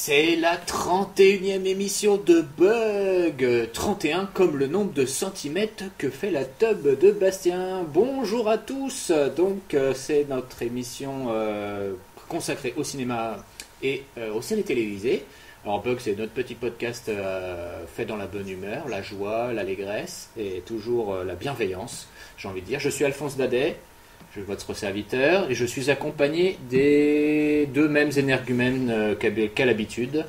C'est la 31e émission de Bug. 31 comme le nombre de centimètres que fait la tub de Bastien. Bonjour à tous. Donc c'est notre émission consacrée au cinéma et aux séries télévisées. Alors Bug, c'est notre petit podcast fait dans la bonne humeur, la joie, l'allégresse et toujours la bienveillance, j'ai envie de dire. Je suis Alphonse Dadet. Je suis votre serviteur et je suis accompagné des deux mêmes énergumènes qu'à l'habitude.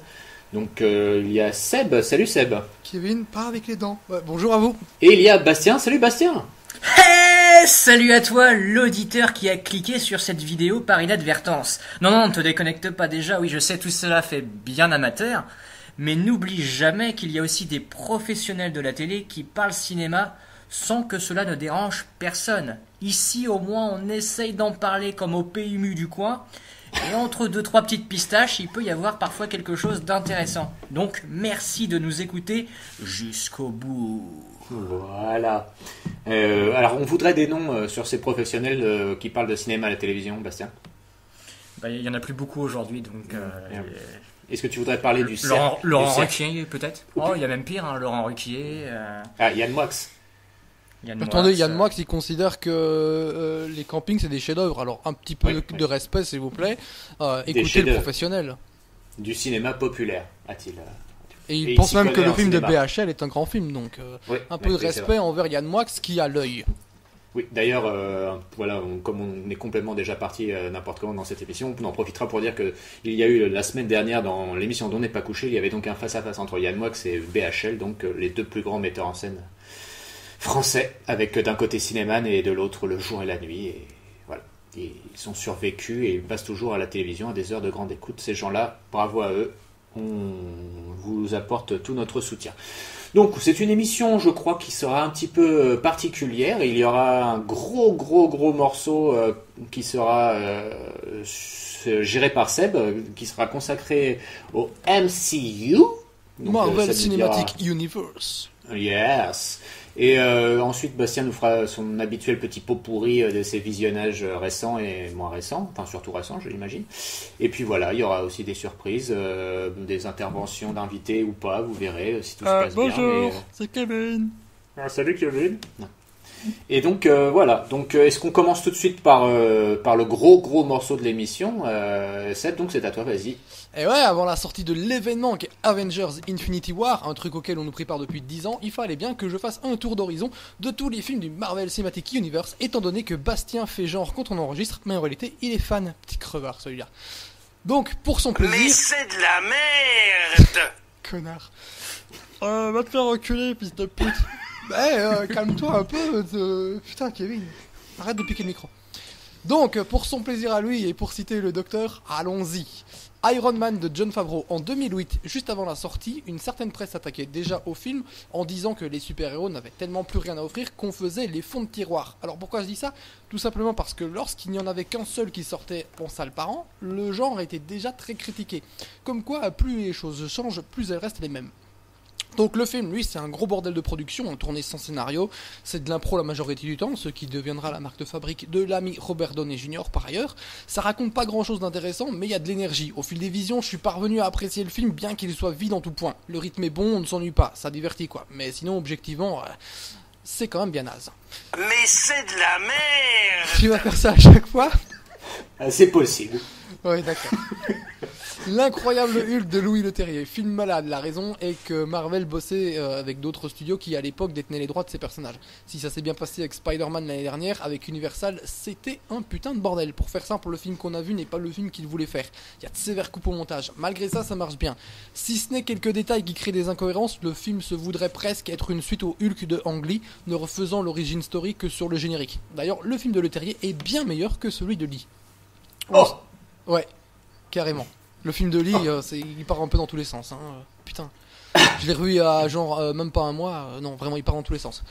Donc il y a Seb, salut Seb. Kevin, pas avec les dents. Ouais, bonjour à vous. Et il y a Bastien, salut Bastien. Hey, salut à toi, l'auditeur qui a cliqué sur cette vidéo par inadvertance. Non, ne te déconnecte pas déjà, oui je sais tout cela fait bien amateur, mais n'oublie jamais qu'il y a aussi des professionnels de la télé qui parlent cinéma sans que cela ne dérange personne. Ici, au moins, on essaye d'en parler comme au PMU du coin. Et entre 2-3 petites pistaches, il peut y avoir parfois quelque chose d'intéressant. Donc, merci de nous écouter jusqu'au bout. Voilà. Alors, on voudrait des noms sur ces professionnels qui parlent de cinéma à la télévision, Bastien. Il y en a plus beaucoup aujourd'hui, donc... Est-ce que tu voudrais parler du cercle Laurent Ruquier, peut-être. Oh, il y a même pire, hein, Laurent Ruquier. Yann Moix. Attendez, Yann Moix, il considère que les campings c'est des chefs-d'œuvre. Alors un petit peu de respect, s'il vous plaît. Écoutez le professionnel. Du cinéma populaire, a-t-il. Et il pense même que le film de BHL est un grand film, donc un peu de respect envers Yann Moix qui a l'œil. Oui, d'ailleurs, voilà, comme on est complètement déjà parti n'importe comment dans cette émission, on en profitera pour dire que il y a eu la semaine dernière dans l'émission d'On n'est pas couché, il y avait donc un face-à-face entre Yann Moix et BHL, donc les deux plus grands metteurs en scène français, avec d'un côté Cinéman et de l'autre Le Jour et la Nuit, et voilà, ils sont survécus et ils passent toujours à la télévision à des heures de grande écoute. Ces gens-là, bravo à eux, on vous apporte tout notre soutien. Donc c'est une émission, je crois, qui sera un petit peu particulière. Il y aura un gros morceau qui sera géré par Seb, qui sera consacré au MCU. Donc, Marvel Cinematic Universe. Yes. Et ensuite, Bastien nous fera son habituel petit pot pourri de ses visionnages récents et moins récents, enfin surtout récents, je l'imagine. Et puis voilà, il y aura aussi des surprises, des interventions d'invités ou pas, vous verrez si tout se passe bonjour, bien. Bonjour, c'est Kevin. Salut Kevin. Et donc voilà, donc est-ce qu'on commence tout de suite par le gros morceau de l'émission Seb, donc c'est à toi, vas-y. Et ouais, avant la sortie de l'événement qui est Avengers Infinity War, un truc auquel on nous prépare depuis 10 ans, il fallait bien que je fasse un tour d'horizon de tous les films du Marvel Cinematic Universe, étant donné que Bastien fait genre quand on enregistre, mais en réalité il est fan, petit crevard celui-là. Donc pour son plaisir... Mais c'est de la merde. Connard. Va te faire reculer, fils de pute. Calme-toi un peu, putain Kevin, arrête de piquer le micro. Donc pour son plaisir à lui et pour citer le docteur, allons-y. Iron Man de Jon Favreau en 2008, juste avant la sortie, une certaine presse attaquait déjà au film en disant que les super-héros n'avaient tellement plus rien à offrir qu'on faisait les fonds de tiroir. Alors pourquoi je dis ça ? Tout simplement parce que lorsqu'il n'y en avait qu'un seul qui sortait en salle par an, le genre était déjà très critiqué. Comme quoi, plus les choses changent, plus elles restent les mêmes. Donc le film, lui, c'est un gros bordel de production, tourné sans scénario, c'est de l'impro la majorité du temps, ce qui deviendra la marque de fabrique de l'ami Robert Downey Jr. par ailleurs. Ça raconte pas grand chose d'intéressant, mais il y a de l'énergie. Au fil des visions, je suis parvenu à apprécier le film, bien qu'il soit vide en tout point. Le rythme est bon, on ne s'ennuie pas, ça divertit quoi. Mais sinon, objectivement, c'est quand même bien naze. Mais c'est de la merde. Tu vas faire ça à chaque fois ? C'est possible. Oui, d'accord. L'incroyable Hulk de Louis Leterrier, film malade. La raison est que Marvel bossait avec d'autres studios qui à l'époque détenaient les droits de ses personnages. Si ça s'est bien passé avec Spider-Man l'année dernière, avec Universal, c'était un putain de bordel. Pour faire simple, le film qu'on a vu n'est pas le film qu'il voulait faire. Il y a de sévères coupes au montage. Malgré ça, ça marche bien. Si ce n'est quelques détails qui créent des incohérences, le film se voudrait presque être une suite au Hulk de Ang Lee, ne refaisant l'origine story que sur le générique. D'ailleurs, le film de Leterrier est bien meilleur que celui de Lee. Oh. Ouais, carrément. Le film de Lee, il part un peu dans tous les sens. Putain. Je l'ai revu à genre même pas un mois. Non, vraiment, il part dans tous les sens.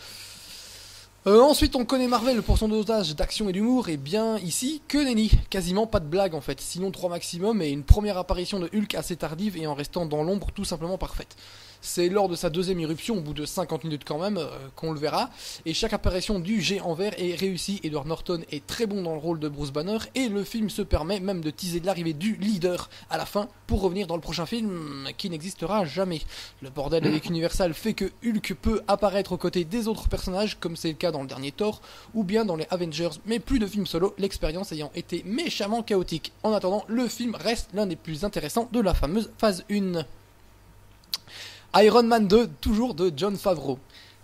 Ensuite, on connaît Marvel pour son dosage d'action et d'humour. Et bien ici, que nenni. Quasiment pas de blague en fait. Sinon 3 maximum et une première apparition de Hulk assez tardive et en restant dans l'ombre tout simplement parfaite. C'est lors de sa deuxième éruption, au bout de 50 minutes quand même, qu'on le verra. Et chaque apparition du géant vert est réussie. Edward Norton est très bon dans le rôle de Bruce Banner. Et le film se permet même de teaser l'arrivée du leader à la fin pour revenir dans le prochain film qui n'existera jamais. Le bordel avec Universal fait que Hulk peut apparaître aux côtés des autres personnages, comme c'est le cas dans le dernier Thor, ou bien dans les Avengers, mais plus de films solo, l'expérience ayant été méchamment chaotique. En attendant, le film reste l'un des plus intéressants de la fameuse phase 1. Iron Man 2, toujours de Jon Favreau.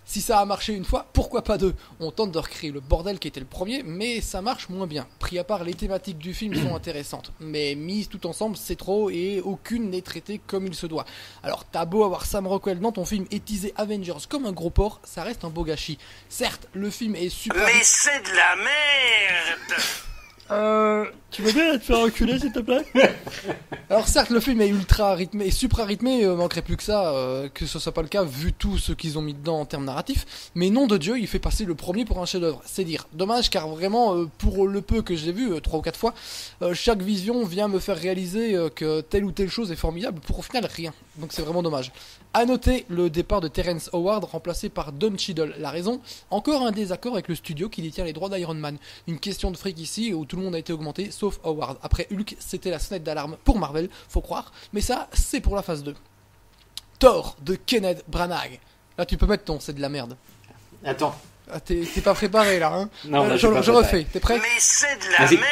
Si ça a marché une fois, pourquoi pas deux? On tente de recréer le bordel qui était le premier, mais ça marche moins bien. Pris à part, les thématiques du film sont intéressantes, mais mises tout ensemble, c'est trop et aucune n'est traitée comme il se doit. Alors t'as beau avoir Sam Rockwell dans ton film et teaser Avengers comme un gros porc, ça reste un beau gâchis. Certes, le film est super... Mais c'est de la merde. Tu veux bien te faire reculer s'il te plaît? Alors certes le film est ultra rythmé et supra rythmé, manquerait plus que ça, que ce soit pas le cas vu tout ce qu'ils ont mis dedans en termes narratifs, mais nom de Dieu il fait passer le premier pour un chef d'œuvre, c'est dire. Dommage car vraiment pour le peu que je l'ai vu 3 ou 4 fois, chaque vision vient me faire réaliser que telle ou telle chose est formidable pour au final rien, donc c'est vraiment dommage. A noter le départ de Terrence Howard remplacé par Don Cheadle. La raison, encore un désaccord avec le studio qui détient les droits d'Iron Man. Une question de fric ici où tout le monde a été augmenté sauf Howard. Après Hulk, c'était la sonnette d'alarme pour Marvel, faut croire, mais ça c'est pour la phase 2. Thor de Kenneth Branagh. Là tu peux mettre ton c'est de la merde. Attends. Ah, t'es pas préparé là hein. Non, là, je pas refais, t'es prêt? Mais c'est de la Vas-y. merde.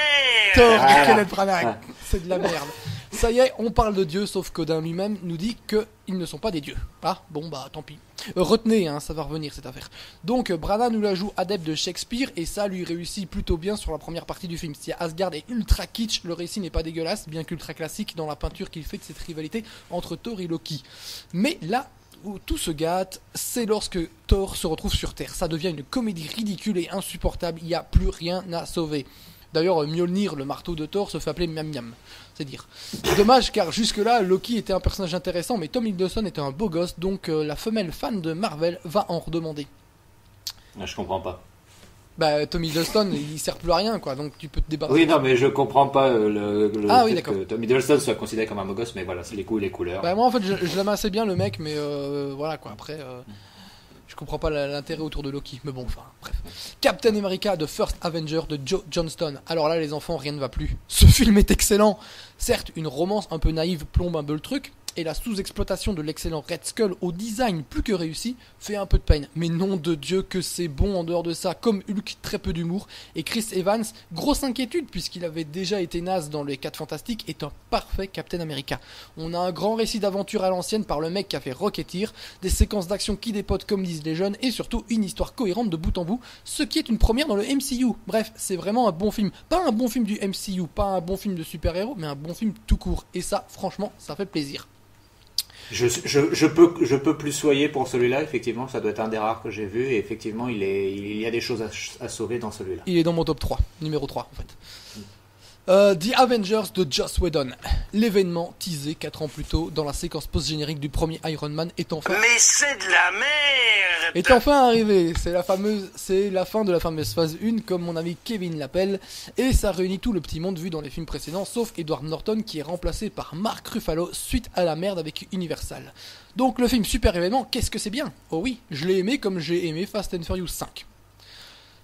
Thor Ah. de Kenneth Branagh. C'est de la merde. Ça y est, on parle de Dieu, sauf qu'Odin lui-même nous dit qu'ils ne sont pas des dieux. Ah, bon bah tant pis. Retenez, hein, ça va revenir cette affaire. Donc Branagh nous la joue adepte de Shakespeare et ça lui réussit plutôt bien sur la première partie du film. Si Asgard est ultra kitsch, le récit n'est pas dégueulasse, bien qu'ultra classique dans la peinture qu'il fait de cette rivalité entre Thor et Loki. Mais là où tout se gâte, c'est lorsque Thor se retrouve sur Terre. Ça devient une comédie ridicule et insupportable, il n'y a plus rien à sauver. D'ailleurs, Mjolnir, le marteau de Thor, se fait appeler Miam Miam, c'est dire. Dommage car jusque-là, Loki était un personnage intéressant, mais Tom Hiddleston était un beau gosse, donc la femelle fan de Marvel va en redemander. Ah, je comprends pas. Bah, Tom Hiddleston, il sert plus à rien, quoi, donc tu peux te débarrasser. Oui, non, mais je comprends pas Ah oui, fait d'accord. que Tom Hiddleston soit considéré comme un beau gosse, mais voilà, c'est les goûts et les couleurs. Bah, moi, en fait, je l'aime assez bien, le mec, mais voilà, quoi, après... Je comprends pas l'intérêt autour de Loki, mais bon, enfin, bref. Captain America, The First Avenger de Joe Johnston. Alors là, les enfants, rien ne va plus. Ce film est excellent. Certes, une romance un peu naïve plombe un peu le truc, et la sous-exploitation de l'excellent Red Skull au design plus que réussi fait un peu de peine. Mais nom de Dieu que c'est bon en dehors de ça, comme Hulk, très peu d'humour, et Chris Evans, grosse inquiétude puisqu'il avait déjà été naze dans les 4 Fantastiques, est un parfait Captain America. On a un grand récit d'aventure à l'ancienne par le mec qui a fait Rocketeer, des séquences d'action qui dépotent comme disent les jeunes, et surtout une histoire cohérente de bout en bout, ce qui est une première dans le MCU. Bref, c'est vraiment un bon film. Pas un bon film du MCU, pas un bon film de super-héros, mais un bon film tout court. Et ça, franchement, ça fait plaisir. Je peux plus soyer pour celui-là, effectivement, ça doit être un des rares que j'ai vu, et effectivement, il y a des choses à sauver dans celui-là. Il est dans mon top 3, numéro 3 en fait. The Avengers de Joss Whedon. L'événement teasé 4 ans plus tôt dans la séquence post-générique du premier Iron Man est enfin arrivé. C'est la fin de la fameuse phase 1 comme mon ami Kevin l'appelle, et ça réunit tout le petit monde vu dans les films précédents sauf Edward Norton qui est remplacé par Mark Ruffalo suite à la merde avec Universal. Donc le film super événement, qu'est-ce que c'est bien? Oh oui, je l'ai aimé comme j'ai aimé Fast and Furious 5.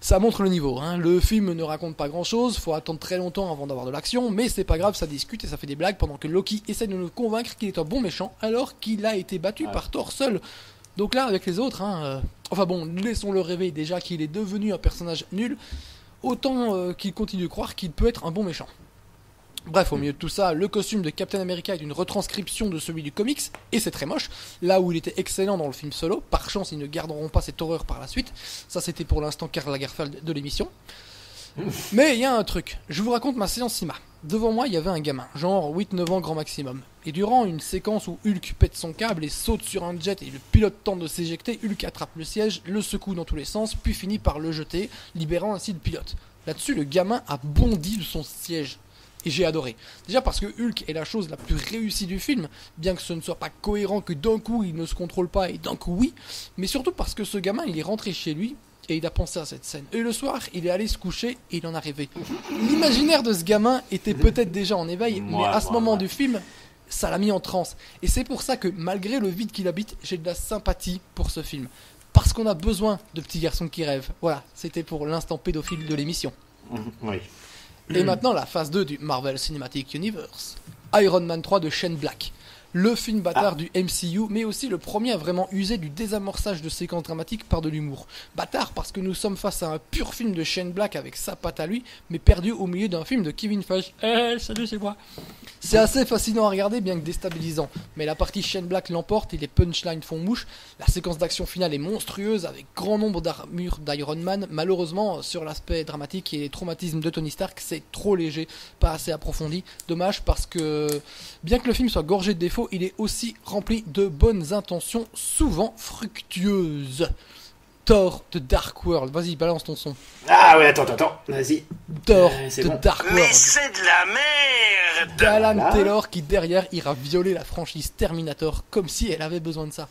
Ça montre le niveau, hein. Le film ne raconte pas grand chose, faut attendre très longtemps avant d'avoir de l'action, mais c'est pas grave, ça discute et ça fait des blagues pendant que Loki essaie de nous convaincre qu'il est un bon méchant alors qu'il a été battu par Thor seul. Donc là, avec les autres, enfin bon, laissons-le rêver déjà qu'il est devenu un personnage nul, autant qu'il continue de croire qu'il peut être un bon méchant. Bref, au milieu de tout ça, le costume de Captain America est une retranscription de celui du comics, et c'est très moche, là où il était excellent dans le film solo, par chance ils ne garderont pas cette horreur par la suite, ça c'était pour l'instant Karl Lagerfeld de l'émission. Mais il y a un truc, je vous raconte ma séance cinéma. Devant moi il y avait un gamin, genre 8-9 ans grand maximum, et durant une séquence où Hulk pète son câble et saute sur un jet et le pilote tente de s'éjecter, Hulk attrape le siège, le secoue dans tous les sens, puis finit par le jeter, libérant ainsi le pilote. Là-dessus le gamin a bondi de son siège. Et j'ai adoré. Déjà parce que Hulk est la chose la plus réussie du film, bien que ce ne soit pas cohérent que d'un coup il ne se contrôle pas et d'un coup oui, mais surtout parce que ce gamin il est rentré chez lui et il a pensé à cette scène. Et le soir il est allé se coucher et il en a rêvé. L'imaginaire de ce gamin était peut-être déjà en éveil, mais à ce moment du film, ça l'a mis en transe. Et c'est pour ça que malgré le vide qu'il habite, j'ai de la sympathie pour ce film. Parce qu'on a besoin de petits garçons qui rêvent. Voilà, c'était pour l'instant pédophile de l'émission. Oui. Et maintenant la phase 2 du Marvel Cinematic Universe. Iron Man 3 de Shane Black. Le film bâtard du MCU, mais aussi le premier à vraiment user du désamorçage de séquences dramatiques par de l'humour. Bâtard parce que nous sommes face à un pur film de Shane Black avec sa patte à lui, mais perdu au milieu d'un film de Kevin Feige. Salut, c'est moi. C'est assez fascinant à regarder, bien que déstabilisant. Mais la partie Shane Black l'emporte et les punchlines font mouche. La séquence d'action finale est monstrueuse avec grand nombre d'armures d'Iron Man. Malheureusement, sur l'aspect dramatique et les traumatismes de Tony Stark, c'est trop léger, pas assez approfondi. Dommage parce que, bien que le film soit gorgé de défauts, il est aussi rempli de bonnes intentions, souvent fructueuses. Thor de Dark World. Vas-y, balance ton son. Ah ouais, attends, vas-y. Thor C'est de bon. Dark Mais World. c'est de la merde. D'Alan Voilà. Taylor qui derrière ira violer la franchise Terminator comme si elle avait besoin de ça.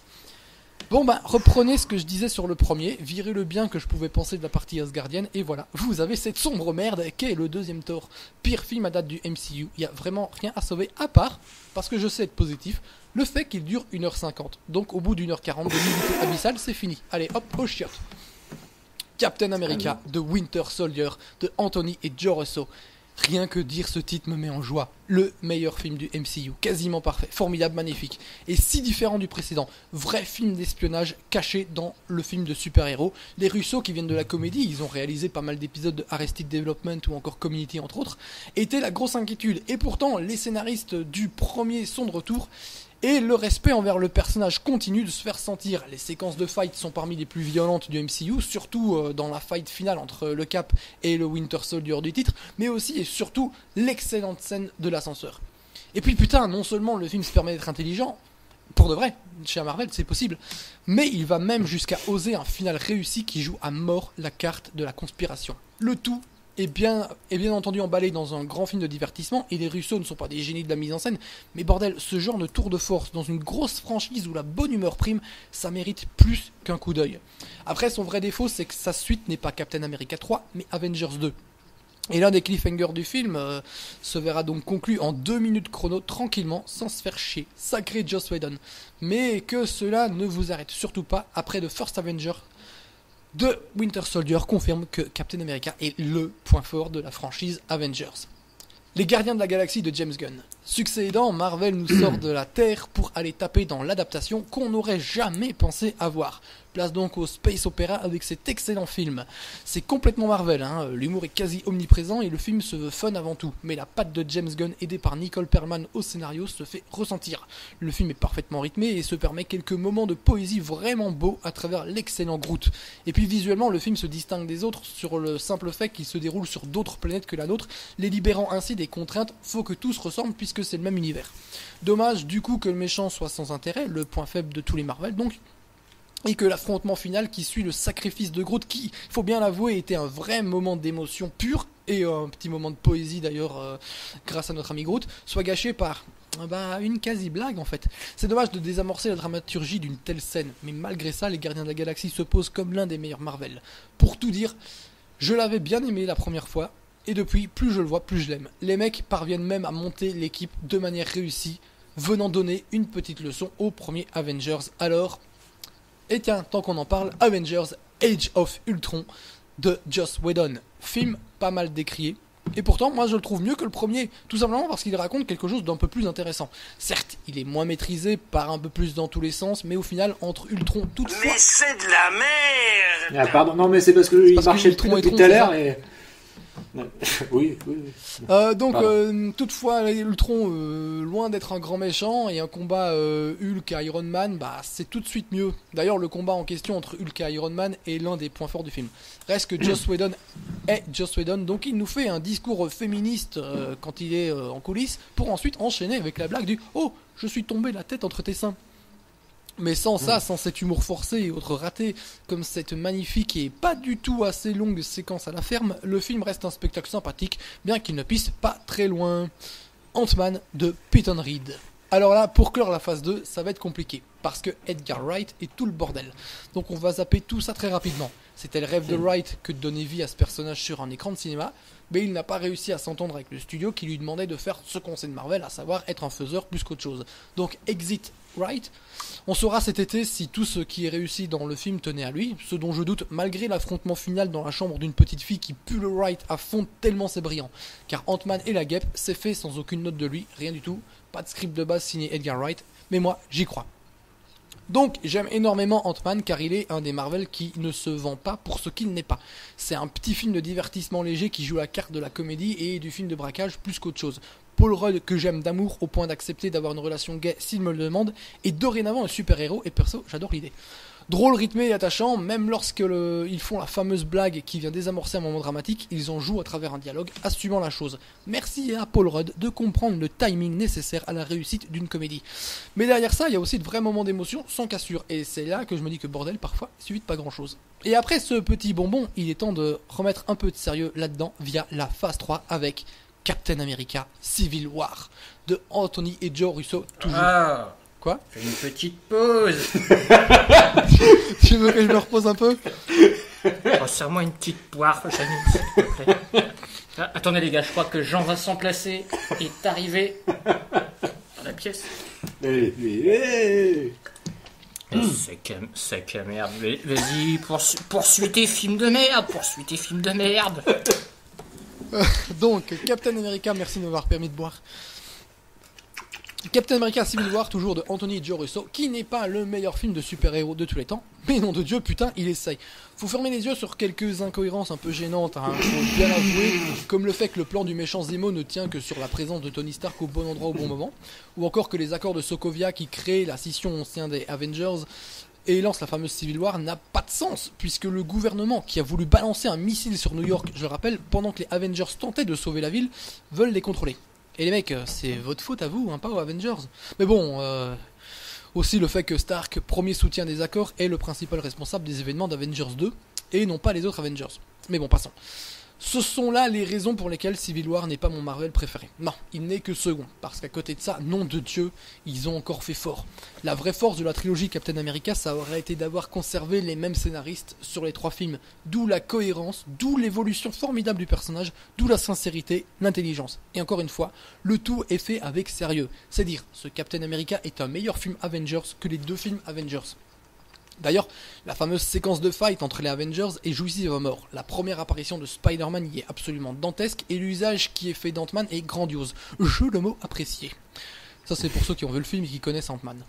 Bon bah reprenez ce que je disais sur le premier, virez le bien que je pouvais penser de la partie asgardienne et voilà, vous avez cette sombre merde qu'est le deuxième Thor. Pire film à date du MCU, il y a vraiment rien à sauver à part, parce que je sais être positif, le fait qu'il dure 1h50. Donc au bout d'1h40 de nudité abyssale, c'est fini. Allez hop, au chiottes. Captain America de Winter Soldier de Anthony et Joe Russo. Rien que dire ce titre me met en joie. Le meilleur film du MCU, quasiment parfait, formidable, magnifique. Et si différent du précédent. Vrai film d'espionnage caché dans le film de super-héros. Les Russo qui viennent de la comédie, ils ont réalisé pas mal d'épisodes de Arrested Development ou encore Community entre autres, étaient la grosse inquiétude. Et pourtant, les scénaristes du premier sont de retour. Et le respect envers le personnage continue de se faire sentir. Les séquences de fight sont parmi les plus violentes du MCU, surtout dans la fight finale entre le Cap et le Winter Soldier du titre, mais aussi et surtout l'excellente scène de l'ascenseur. Et puis putain, non seulement le film se permet d'être intelligent, pour de vrai, chez Marvel c'est possible, mais il va même jusqu'à oser un final réussi qui joue à mort la carte de la conspiration. Le tout est bien entendu emballé dans un grand film de divertissement, et les Russo ne sont pas des génies de la mise en scène, mais bordel, ce genre de tour de force dans une grosse franchise où la bonne humeur prime, ça mérite plus qu'un coup d'œil. Après, son vrai défaut, c'est que sa suite n'est pas Captain America 3, mais Avengers 2. Et l'un des cliffhangers du film se verra donc conclu en 2 minutes chrono, tranquillement, sans se faire chier. Sacré Joss Whedon. Mais que cela ne vous arrête surtout pas, après The First Avenger de Winter Soldier confirme que Captain America est le point fort de la franchise Avengers. Les Gardiens de la Galaxie de James Gunn. Succès aidant, Marvel nous sort de la Terre pour aller taper dans l'adaptation qu'on n'aurait jamais pensé avoir. Place donc au space opéra avec cet excellent film. C'est complètement Marvel, hein. L'humour est quasi omniprésent et le film se veut fun avant tout. Mais la patte de James Gunn aidée par Nicole Perlman au scénario se fait ressentir. Le film est parfaitement rythmé et se permet quelques moments de poésie vraiment beaux à travers l'excellent Groot. Et puis visuellement, le film se distingue des autres sur le simple fait qu'il se déroule sur d'autres planètes que la nôtre, les libérant ainsi des contraintes. Faut que tout se ressemble puisque c'est le même univers. Dommage du coup que le méchant soit sans intérêt, le point faible de tous les Marvel donc, et que l'affrontement final qui suit le sacrifice de Groot, qui, il faut bien l'avouer, était un vrai moment d'émotion pure, et un petit moment de poésie d'ailleurs grâce à notre ami Groot, soit gâché par une quasi-blague en fait. C'est dommage de désamorcer la dramaturgie d'une telle scène, mais malgré ça, les Gardiens de la Galaxie se posent comme l'un des meilleurs Marvel. Pour tout dire, je l'avais bien aimé la première fois, et depuis, plus je le vois, plus je l'aime. Les mecs parviennent même à monter l'équipe de manière réussie, venant donner une petite leçon au premier Avengers. Alors, et tiens, tant qu'on en parle, Avengers Age of Ultron de Joss Whedon. Film pas mal décrié. Et pourtant, moi je le trouve mieux que le premier, tout simplement parce qu'il raconte quelque chose d'un peu plus intéressant. Certes, il est moins maîtrisé, part un peu plus dans tous les sens, mais au final, entre Ultron toutefois... Mais c'est de la merde. Ah, pardon, non, mais c'est parce que il parce que marchait Ultron depuis est tout à Tron, l'heure c'est et. Oui. Toutefois, Ultron, loin d'être un grand méchant, et un combat Hulk et Iron Man, c'est tout de suite mieux. D'ailleurs, le combat en question entre Hulk et Iron Man est l'un des points forts du film. Reste que Joss Whedon est Joss Whedon, donc il nous fait un discours féministe quand il est en coulisses, pour ensuite enchaîner avec la blague du « Oh, je suis tombé la tête entre tes seins ». Mais sans ça, sans cet humour forcé et autres ratés, comme cette magnifique et pas du tout assez longue séquence à la ferme, le film reste un spectacle sympathique, bien qu'il ne pisse pas très loin. Ant-Man de Peyton Reed. Alors là, pour clore la phase 2, ça va être compliqué, parce que Edgar Wright est tout le bordel. Donc on va zapper tout ça très rapidement. C'était le rêve de Wright que de donner vie à ce personnage sur un écran de cinéma. mais il n'a pas réussi à s'entendre avec le studio qui lui demandait de faire ce qu'on sait de Marvel, à savoir être un faiseur plus qu'autre chose. Donc exit Wright. On saura cet été si tout ce qui est réussi dans le film tenait à lui, ce dont je doute malgré l'affrontement final dans la chambre d'une petite fille qui pue le Wright à fond tellement c'est brillant. Car Ant-Man et la guêpe, c'est fait sans aucune note de lui, rien du tout, pas de script de base signé Edgar Wright, mais moi j'y crois. Donc j'aime énormément Ant-Man car il est un des Marvel qui ne se vend pas pour ce qu'il n'est pas. C'est un petit film de divertissement léger qui joue la carte de la comédie et du film de braquage plus qu'autre chose. Paul Rudd que j'aime d'amour au point d'accepter d'avoir une relation gay s'il me le demande est dorénavant un super-héros et perso j'adore l'idée. Drôle, rythmé et attachant, même lorsque ils font la fameuse blague qui vient désamorcer un moment dramatique, ils en jouent à travers un dialogue, assumant la chose. Merci à Paul Rudd de comprendre le timing nécessaire à la réussite d'une comédie. Mais derrière ça, il y a aussi de vrais moments d'émotion sans cassure, et c'est là que je me dis que bordel, parfois, il suffit de pas grand chose. Et après ce petit bonbon, il est temps de remettre un peu de sérieux là-dedans via la phase 3 avec Captain America Civil War de Anthony et Joe Russo, toujours. Ah, Quoi ? fais une petite pause. Tu veux que je me repose un peu ? Resserre-moi une petite poire, Janine, s'il te plaît. Ah, attendez les gars, je crois que Jean-Vincent Placé est arrivé dans la pièce. C'est que merde. Vas-y, poursuis tes films de merde. Donc, Captain America, merci de m'avoir permis de boire. Captain America Civil War, toujours de Anthony et Joe Russo, qui n'est pas le meilleur film de super-héros de tous les temps, mais nom de Dieu, putain, il essaye. Faut fermer les yeux sur quelques incohérences un peu gênantes, hein, faut bien avouer, comme le fait que le plan du méchant Zemo ne tient que sur la présence de Tony Stark au bon endroit au bon moment, ou encore que les accords de Sokovia qui créent la scission au sein des Avengers et lance la fameuse Civil War n'a pas de sens, puisque le gouvernement qui a voulu balancer un missile sur New York, je le rappelle, pendant que les Avengers tentaient de sauver la ville, veulent les contrôler. Et les mecs, c'est votre faute à vous, hein, pas aux Avengers. Mais bon, aussi le fait que Stark, premier soutien des accords, est le principal responsable des événements d'Avengers 2, et non pas les autres Avengers. Mais bon, passons. Ce sont là les raisons pour lesquelles Civil War n'est pas mon Marvel préféré. Non, il n'est que second, parce qu'à côté de ça, nom de Dieu, ils ont encore fait fort. La vraie force de la trilogie Captain America, ça aurait été d'avoir conservé les mêmes scénaristes sur les 3 films. D'où la cohérence, d'où l'évolution formidable du personnage, d'où la sincérité, l'intelligence. Et encore une fois, le tout est fait avec sérieux. C'est dire, ce Captain America est un meilleur film Avengers que les 2 films Avengers. D'ailleurs, la fameuse séquence de fight entre les Avengers est jouissive à mort. La première apparition de Spider-Man y est absolument dantesque et l'usage qui est fait d'Ant-Man est grandiose. Je le mot apprécié. Ça c'est pour ceux qui ont vu le film et qui connaissent Ant-Man.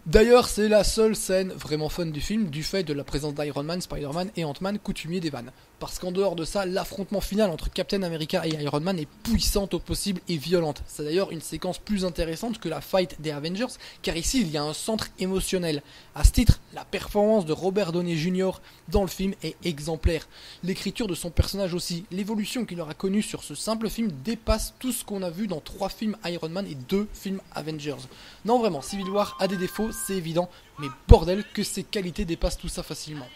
D'ailleurs, c'est la seule scène vraiment fun du film, du fait de la présence d'Iron Man, Spider-Man et Ant-Man, coutumier des vannes. Parce qu'en dehors de ça, l'affrontement final entre Captain America et Iron Man est puissante au possible et violente. C'est d'ailleurs une séquence plus intéressante que la fight des Avengers, car ici il y a un centre émotionnel. À ce titre, la performance de Robert Downey Jr. dans le film est exemplaire. L'écriture de son personnage aussi, l'évolution qu'il aura connue sur ce simple film dépasse tout ce qu'on a vu dans 3 films Iron Man et 2 films Avengers. Non vraiment, Civil War a des défauts, c'est évident, mais bordel que ses qualités dépassent tout ça facilement.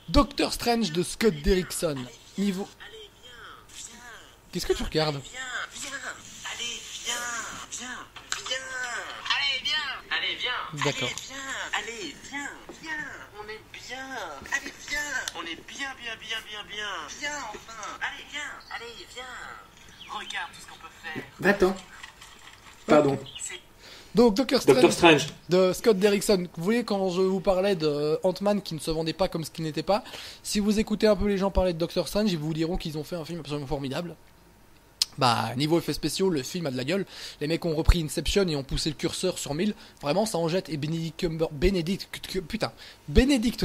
Doctor Strange de Scott Derrickson. Niveau... Qu'est-ce que tu regardes ? D'accord. Allez, viens, on est bien. Allez, viens. On est bien. Viens, enfin. Allez, viens. Regarde tout ce qu'on peut faire. Va-t'en. Pardon. Donc Doctor Doctor Strange. de Scott Derrickson. Vous voyez, quand je vous parlais de Ant-Man qui ne se vendait pas comme ce qui n'était pas, si vous écoutez un peu les gens parler de Doctor Strange, ils vous diront qu'ils ont fait un film absolument formidable. Bah, niveau effets spéciaux, le film a de la gueule. Les mecs ont repris Inception et ont poussé le curseur sur 1000. Vraiment, ça en jette. Et Benedict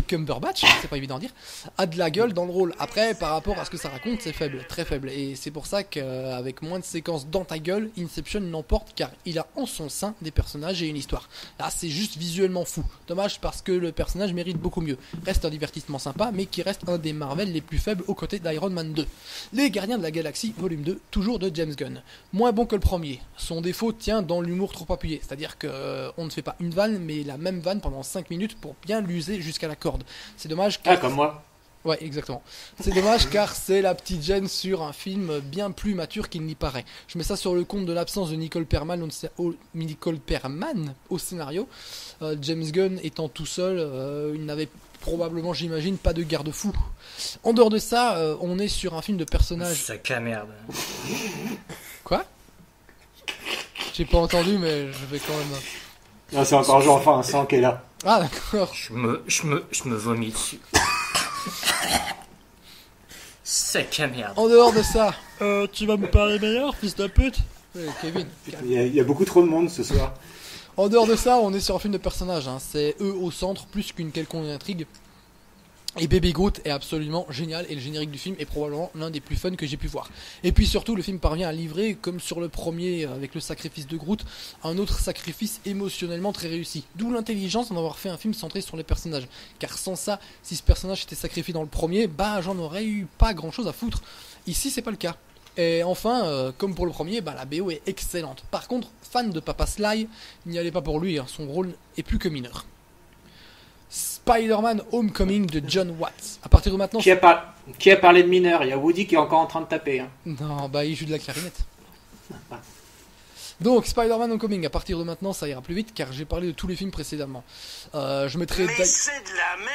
Cumberbatch, c'est pas évident à dire, a de la gueule dans le rôle. Après, par rapport à ce que ça raconte, c'est faible, très faible. Et c'est pour ça qu'avec moins de séquences dans ta gueule, Inception l'emporte car il a en son sein des personnages et une histoire. Là, c'est juste visuellement fou. Dommage parce que le personnage mérite beaucoup mieux. Reste un divertissement sympa, mais qui reste un des Marvel les plus faibles aux côtés d'Iron Man 2. Les Gardiens de la Galaxie, volume 2, toujours de James Gunn. Moins bon que le premier. Son défaut tient dans l'humour trop appuyé. C'est-à-dire qu'on ne fait pas une vanne, mais la même vanne pendant 5 minutes pour bien l'user jusqu'à la corde. C'est dommage car... Ah, comme moi. Ouais, exactement. C'est dommage car c'est la petite gêne sur un film bien plus mature qu'il n'y paraît. Je mets ça sur le compte de l'absence de Nicole Perlman au scénario. James Gunn étant tout seul, il n'avait probablement, j'imagine, pas de garde-fou. En dehors de ça, on est sur un film de personnages... Sac à merde. Quoi? J'ai pas entendu, mais je vais quand même... Non, c'est encore Jean-Enfin un sang qui est là. Ah, d'accord. Je me vomis dessus. Sac à merde. En dehors de ça, tu vas me parler meilleur, fils de pute? Kevin. Il y a beaucoup trop de monde ce soir. En dehors de ça, on est sur un film de personnages. Hein. C'est eux au centre, plus qu'une quelconque intrigue. Et Baby Groot est absolument génial et le générique du film est probablement l'un des plus fun que j'ai pu voir. Et puis surtout, le film parvient à livrer, comme sur le premier avec le sacrifice de Groot, un autre sacrifice émotionnellement très réussi. D'où l'intelligence d'en avoir fait un film centré sur les personnages. Car sans ça, si ce personnage était sacrifié dans le premier, bah j'en aurais eu pas grand chose à foutre. Ici, c'est pas le cas. Et enfin, comme pour le premier, bah, la BO est excellente. Par contre, fan de Papa Sly, n'y allez pas pour lui, hein, son rôle est plus que mineur. Spider-Man Homecoming de John Watts. À partir de maintenant... Qui a parlé de mineur? Il y a Woody qui est encore en train de taper. Hein. Non, bah il joue de la clarinette. Donc, Spider-Man Homecoming, à partir de maintenant, ça ira plus vite, car j'ai parlé de tous les films précédemment. Je mettrai... Mais c'est de la merde!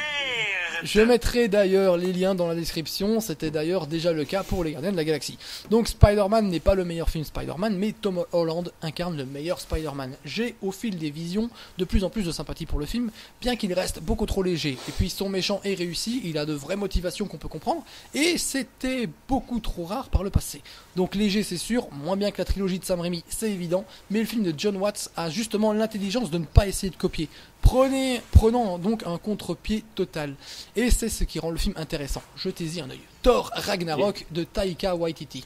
Je mettrai d'ailleurs les liens dans la description, c'était d'ailleurs déjà le cas pour les Gardiens de la Galaxie. Donc Spider-Man n'est pas le meilleur film Spider-Man, mais Tom Holland incarne le meilleur Spider-Man. J'ai au fil des visions de plus en plus de sympathie pour le film, bien qu'il reste beaucoup trop léger. Et puis son méchant est réussi, il a de vraies motivations qu'on peut comprendre, et c'était beaucoup trop rare par le passé. Donc léger c'est sûr, moins bien que la trilogie de Sam Raimi, c'est évident, mais le film de John Watts a justement l'intelligence de ne pas essayer de copier. Prenant donc un contre-pied total. Et c'est ce qui rend le film intéressant. Jetez-y un œil. Thor Ragnarok de Taika Waititi.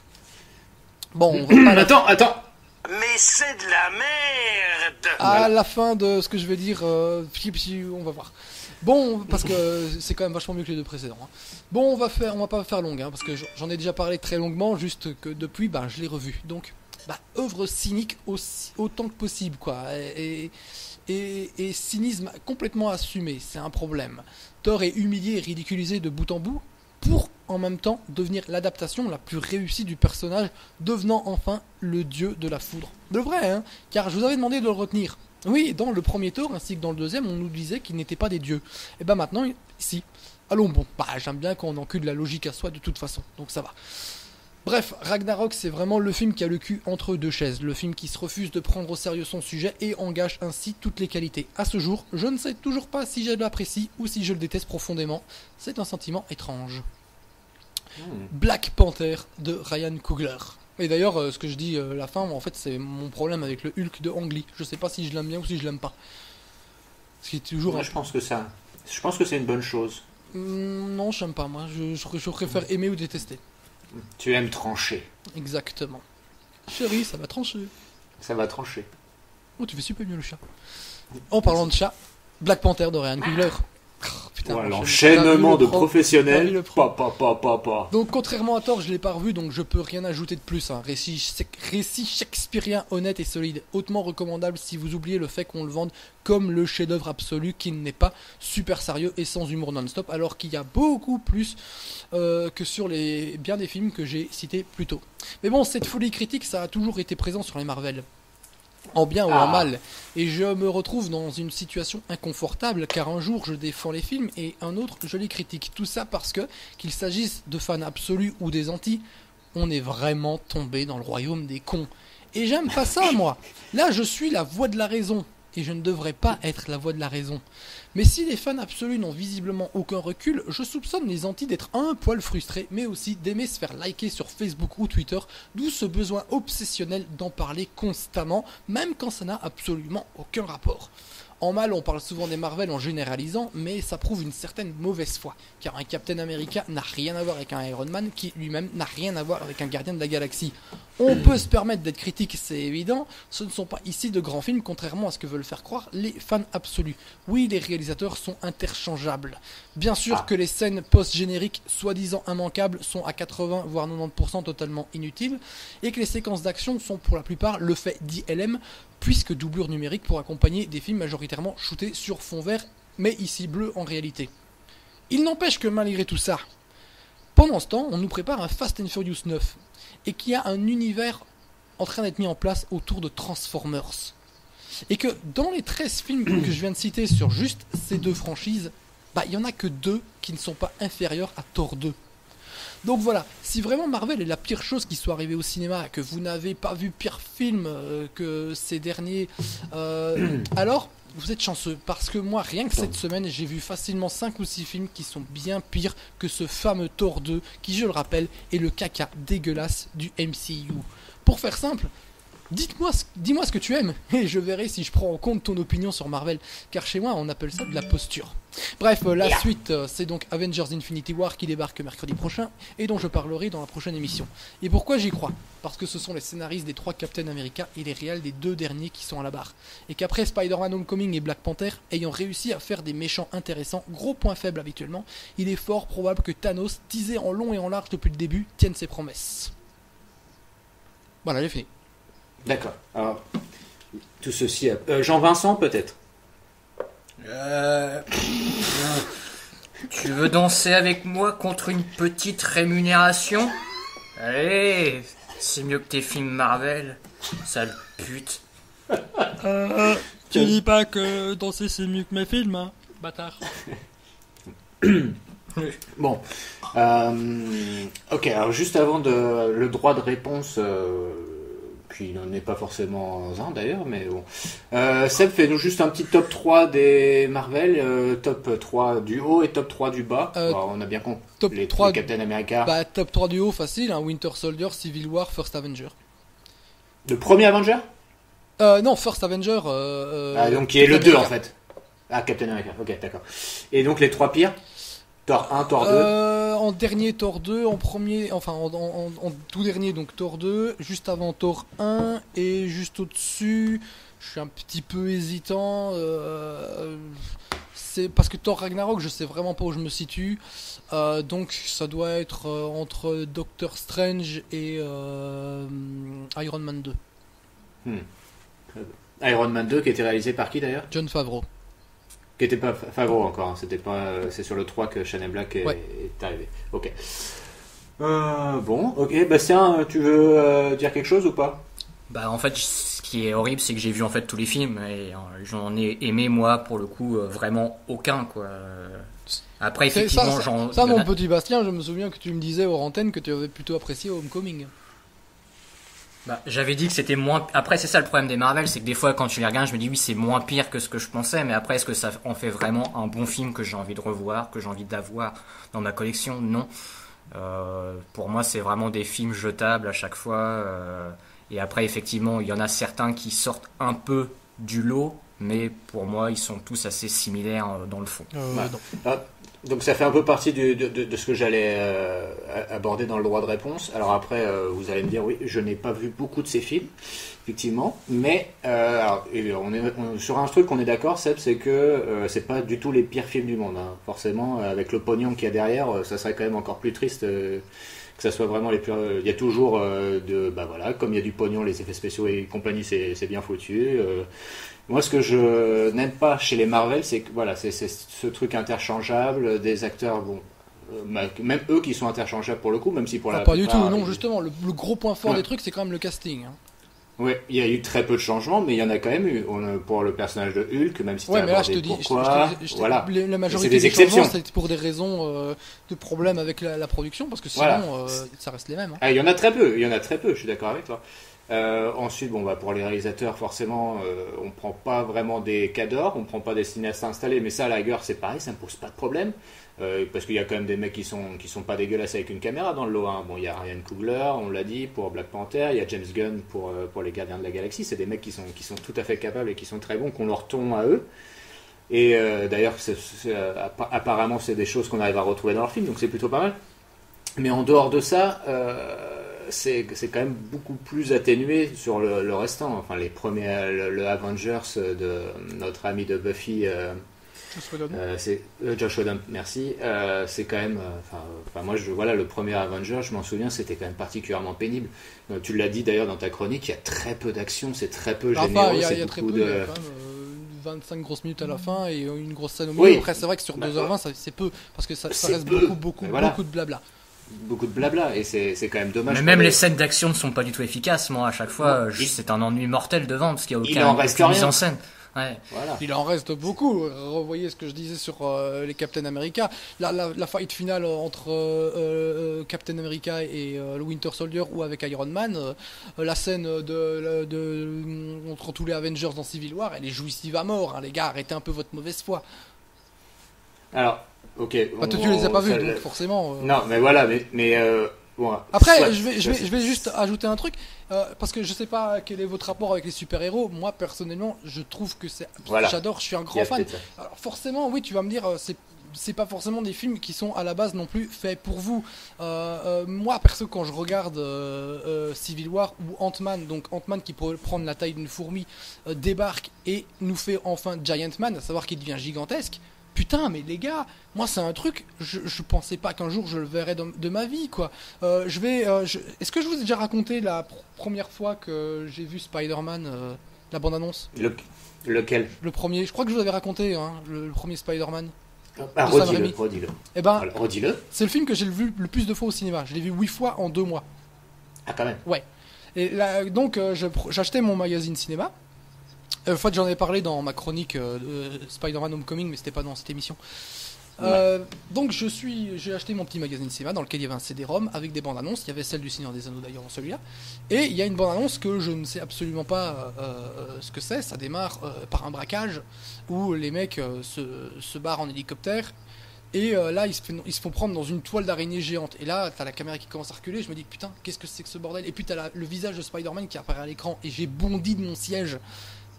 Bon, on va pas Attends. Mais c'est de la merde! à la fin de ce que je vais dire, on va voir. Bon, parce que c'est quand même vachement mieux que les deux précédents. Hein. Bon, on va pas faire long, hein, parce que j'en ai déjà parlé très longuement, juste que depuis, je l'ai revu. Donc, œuvre cynique autant que possible, quoi. Et cynisme complètement assumé, c'est un problème. Thor est humilié et ridiculisé de bout en bout pour en même temps devenir l'adaptation la plus réussie du personnage, devenant enfin le dieu de la foudre. De vrai, hein, car je vous avais demandé de le retenir. Oui, dans le premier Thor ainsi que dans le deuxième, on nous disait qu'ils n'étaient pas des dieux. Et maintenant, si. Allons bon, j'aime bien quand on encule la logique à soi de toute façon, donc ça va. Bref, Ragnarok, c'est vraiment le film qui a le cul entre deux chaises, le film qui se refuse de prendre au sérieux son sujet et engage ainsi toutes les qualités. À ce jour, je ne sais toujours pas si je l'apprécie ou si je le déteste profondément, c'est un sentiment étrange. Black Panther de Ryan Coogler. Et d'ailleurs, ce que je dis la fin, en fait, c'est mon problème avec le Hulk de Ang Lee. Je sais pas si je l'aime bien ou si je l'aime pas. Ce qui est toujours... Moi, je pense que c'est une bonne chose. Non, j'aime pas, moi. Je préfère aimer ou détester. Tu aimes trancher. Exactement. Chérie, ça va trancher. Ça va trancher. Oh, tu fais super bien le chat. En parlant de chat, Black Panther de Ryan Coogler. Putain, l'enchaînement de professionnels. Pa. Donc, contrairement à Thor, je l'ai pas revu, donc je peux rien ajouter de plus. Un récit shakespearien honnête et solide, hautement recommandable si vous oubliez le fait qu'on le vende comme le chef-d'œuvre absolu, qui n'est pas super sérieux et sans humour non-stop, alors qu'il y a beaucoup plus que sur bien des films que j'ai cités plus tôt. Mais bon, cette folie critique, ça a toujours été présent sur les Marvel. En bien ou en mal, et je me retrouve dans une situation inconfortable car un jour je défends les films et un autre je les critique. Tout ça parce que, qu'il s'agisse de fans absolus ou des anti, on est vraiment tombé dans le royaume des cons. Et j'aime pas ça, moi. Là, je suis la voix de la raison, et je ne devrais pas être la voix de la raison. Mais si les fans absolus n'ont visiblement aucun recul, je soupçonne les anti d'être un poil frustrés, mais aussi d'aimer se faire liker sur Facebook ou Twitter, d'où ce besoin obsessionnel d'en parler constamment, même quand ça n'a absolument aucun rapport. En mal, on parle souvent des Marvel en généralisant, mais ça prouve une certaine mauvaise foi, car un Captain America n'a rien à voir avec un Iron Man, qui lui-même n'a rien à voir avec un Gardien de la Galaxie. On peut se permettre d'être critique, c'est évident, ce ne sont pas ici de grands films, contrairement à ce que veulent faire croire les fans absolus. Oui, les réalisateurs sont interchangeables. Bien sûr que les scènes post-génériques, soi-disant immanquables, sont à 80 voire 90% totalement inutiles, et que les séquences d'action sont pour la plupart le fait d'ILM, puisque doublure numérique pour accompagner des films majoritairement shootés sur fond vert, mais ici bleu en réalité. Il n'empêche que malgré tout ça, pendant ce temps, on nous prépare un Fast and Furious 9, et qu'il y a un univers en train d'être mis en place autour de Transformers. Et que dans les 13 films que je viens de citer sur juste ces deux franchises, bah il y en a que 2 qui ne sont pas inférieurs à Thor 2. Donc voilà, si vraiment Marvel est la pire chose qui soit arrivée au cinéma, que vous n'avez pas vu pire film que ces derniers, alors vous êtes chanceux, parce que moi, rien que cette semaine, j'ai vu facilement 5 ou 6 films qui sont bien pires que ce fameux Thor 2, qui, je le rappelle, est le caca dégueulasse du MCU. Pour faire simple, dis-moi ce que tu aimes, et je verrai si je prends en compte ton opinion sur Marvel, car chez moi, on appelle ça de la posture. Bref, la suite, c'est donc Avengers Infinity War qui débarque mercredi prochain, et dont je parlerai dans la prochaine émission. Et pourquoi j'y crois ? Parce que ce sont les scénaristes des 3 Captain America et les réals des 2 derniers qui sont à la barre. Et qu'après Spider-Man Homecoming et Black Panther, ayant réussi à faire des méchants intéressants, gros point faible habituellement, il est fort probable que Thanos, teasé en long et en large depuis le début, tienne ses promesses. Voilà, j'ai fini. D'accord. Alors, tout ceci... Jean-Vincent, peut-être. Tu veux danser avec moi contre une petite rémunération ? Allez, c'est mieux que tes films Marvel, sale pute. Tu dis pas que danser c'est mieux que mes films, hein, bâtard. Bon. Ok, alors juste avant le droit de réponse... Puis il n'en est pas forcément un d'ailleurs, mais bon. Seb, fais-nous juste un petit top 3 des Marvel, top 3 du haut et top 3 du bas. Alors, on a bien compris les 3 Captain America. Bah, top 3 du haut, facile, hein, Winter Soldier, Civil War, First Avenger. Le premier Avenger ? Non, First Avenger. Donc qui est le 2 en fait. Ah, Captain America, ok, d'accord. Et donc les 3 pires ? Thor 1, Thor 2 En dernier Thor 2, en premier, enfin en tout dernier donc Thor 2, juste avant Thor 1 et juste au-dessus, je suis un petit peu hésitant, c'est parce que Thor Ragnarok je sais vraiment pas où je me situe, donc ça doit être entre Doctor Strange et Iron Man 2. Iron Man 2 qui a été réalisé par qui d'ailleurs ? John Favreau. Qui n'était pas Favreau encore, hein. C'était pas, c'est sur le 3 que Shane Black est arrivé. Ok. Bon, ok. Bastien, tu veux dire quelque chose ou pas ? Bah en fait, ce qui est horrible, c'est que j'ai vu en fait tous les films et j'en ai aimé moi pour le coup vraiment aucun quoi. Après effectivement, ça mon petit Bastien, je me souviens que tu me disais hors antenne que tu avais plutôt apprécié Homecoming. Bah, j'avais dit que c'était moins... Après, c'est ça le problème des Marvel, c'est que des fois, quand tu les regardes, je me dis oui, c'est moins pire que ce que je pensais, mais après, est-ce que ça en fait vraiment un bon film que j'ai envie de revoir, que j'ai envie d'avoir dans ma collection ? Non. Pour moi, c'est vraiment des films jetables à chaque fois. Et après, effectivement, il y en a certains qui sortent un peu du lot, mais pour moi, ils sont tous assez similaires dans le fond. Donc ça fait un peu partie de ce que j'allais aborder dans le droit de réponse. Alors après, vous allez me dire, oui, je n'ai pas vu beaucoup de ces films, effectivement. Mais sur un truc qu'on est d'accord, Seb, c'est que c'est pas du tout les pires films du monde. Hein. Forcément, avec le pognon qu'il y a derrière, ça serait quand même encore plus triste que ça soit vraiment les pires. Il y a toujours comme il y a du pognon, les effets spéciaux et compagnie, c'est bien foutu. Moi, ce que je n'aime pas chez les Marvel, c'est que voilà, c'est ce truc interchangeable, des acteurs, même eux qui sont interchangeables pour le coup, même si pour la pas du tout, non, justement, le gros point fort des trucs, c'est quand même le casting. Hein. Oui, il y a eu très peu de changements, mais il y en a quand même eu. Pour le personnage de Hulk, même si mais là, je te dis, voilà. La majorité des changements, c'est pour des raisons de problèmes avec la production, parce que sinon, ça reste les mêmes. Hein. Ah, il y en a très peu, je suis d'accord avec toi. Ensuite, pour les réalisateurs, forcément, on prend pas vraiment des cadors, on prend pas des cinéastes installés, mais ça, à la rigueur, c'est pareil, ça me pose pas de problème, parce qu'il y a quand même des mecs qui sont pas dégueulasses avec une caméra dans le lot. Hein. Bon, il y a Ryan Coogler, on l'a dit, pour Black Panther, il y a James Gunn pour les Gardiens de la Galaxie, c'est des mecs qui sont tout à fait capables et qui sont très bons, qu'on leur tombe à eux. Et d'ailleurs, apparemment, c'est des choses qu'on arrive à retrouver dans leur film, donc c'est plutôt pas mal. Mais en dehors de ça, c'est quand même beaucoup plus atténué sur le restant. Enfin, les premiers, le Avengers de notre ami de Buffy, c'est Josh Whedon, merci. C'est quand même, moi, le premier Avengers, je m'en souviens, c'était quand même particulièrement pénible. Tu l'as dit d'ailleurs dans ta chronique, il y a très peu d'action, c'est très peu généreux. Il y a très peu, il y a quand même 25 grosses minutes à la fin et une grosse scène au milieu. Après, c'est vrai que sur 2h20, c'est peu, parce que ça reste beaucoup de blabla. Beaucoup de blabla, et c'est quand même dommage. Mais même les scènes d'action ne sont pas du tout efficaces. Moi, à chaque fois, c'est un ennui mortel devant, parce qu'il n'y a aucune mise en scène. Ouais. Voilà. Il en reste beaucoup. Revoyez ce que je disais sur les Captain America. La fight finale entre Captain America et le Winter Soldier ou avec Iron Man, la scène entre tous les Avengers dans Civil War, elle est jouissive à mort. Hein, les gars, arrêtez un peu votre mauvaise foi. Alors, ok. Toi, tu les as pas vus, donc forcément. Non, mais voilà, mais bon, Après, soit- je vais juste ajouter un truc, parce que je sais pas quel est votre rapport avec les super-héros. Moi, personnellement, je trouve que c'est. Voilà. J'adore, je suis un il y grand a fan. peut-être ça. Alors, forcément, oui, tu vas me dire, c'est pas forcément des films qui sont à la base non plus faits pour vous. Moi, perso, quand je regarde Civil War ou Ant-Man, donc Ant-Man qui pourrait prendre la taille d'une fourmi, débarque et nous fait enfin Giant Man, à savoir qu'il devient gigantesque. Putain, mais les gars, moi c'est un truc, je pensais pas qu'un jour je le verrais de ma vie, quoi. Est-ce que je vous ai déjà raconté la première fois que j'ai vu Spider-Man, la bande-annonce? Lequel? Le premier, je crois que je vous avais raconté, hein, le premier Spider-Man. Ah, de Sam redis-le, Raimi. redis-le. Eh ben, Alors, redis-le. c'est le film que j'ai vu le plus de fois au cinéma. Je l'ai vu 8 fois en 2 mois. Ah, quand même. Ouais. Et là, donc, j'achetais mon magazine cinéma. En fait, j'en ai parlé dans ma chronique de Spider-Man Homecoming, mais c'était pas dans cette émission. Donc, j'ai acheté mon petit magazine cinéma dans lequel il y avait un CD-ROM avec des bandes annonces. Il y avait celle du Seigneur des Anneaux d'ailleurs dans celui-là. Et il y a une bande annonce que je ne sais absolument pas ce que c'est. Ça démarre par un braquage où les mecs se barrent en hélicoptère. Et là, ils se font prendre dans une toile d'araignée géante. Et là, t'as la caméra qui commence à reculer. Je me dis, putain, qu'est-ce que c'est que ce bordel? Et puis t'as le visage de Spider-Man qui apparaît à l'écran. Et j'ai bondi de mon siège.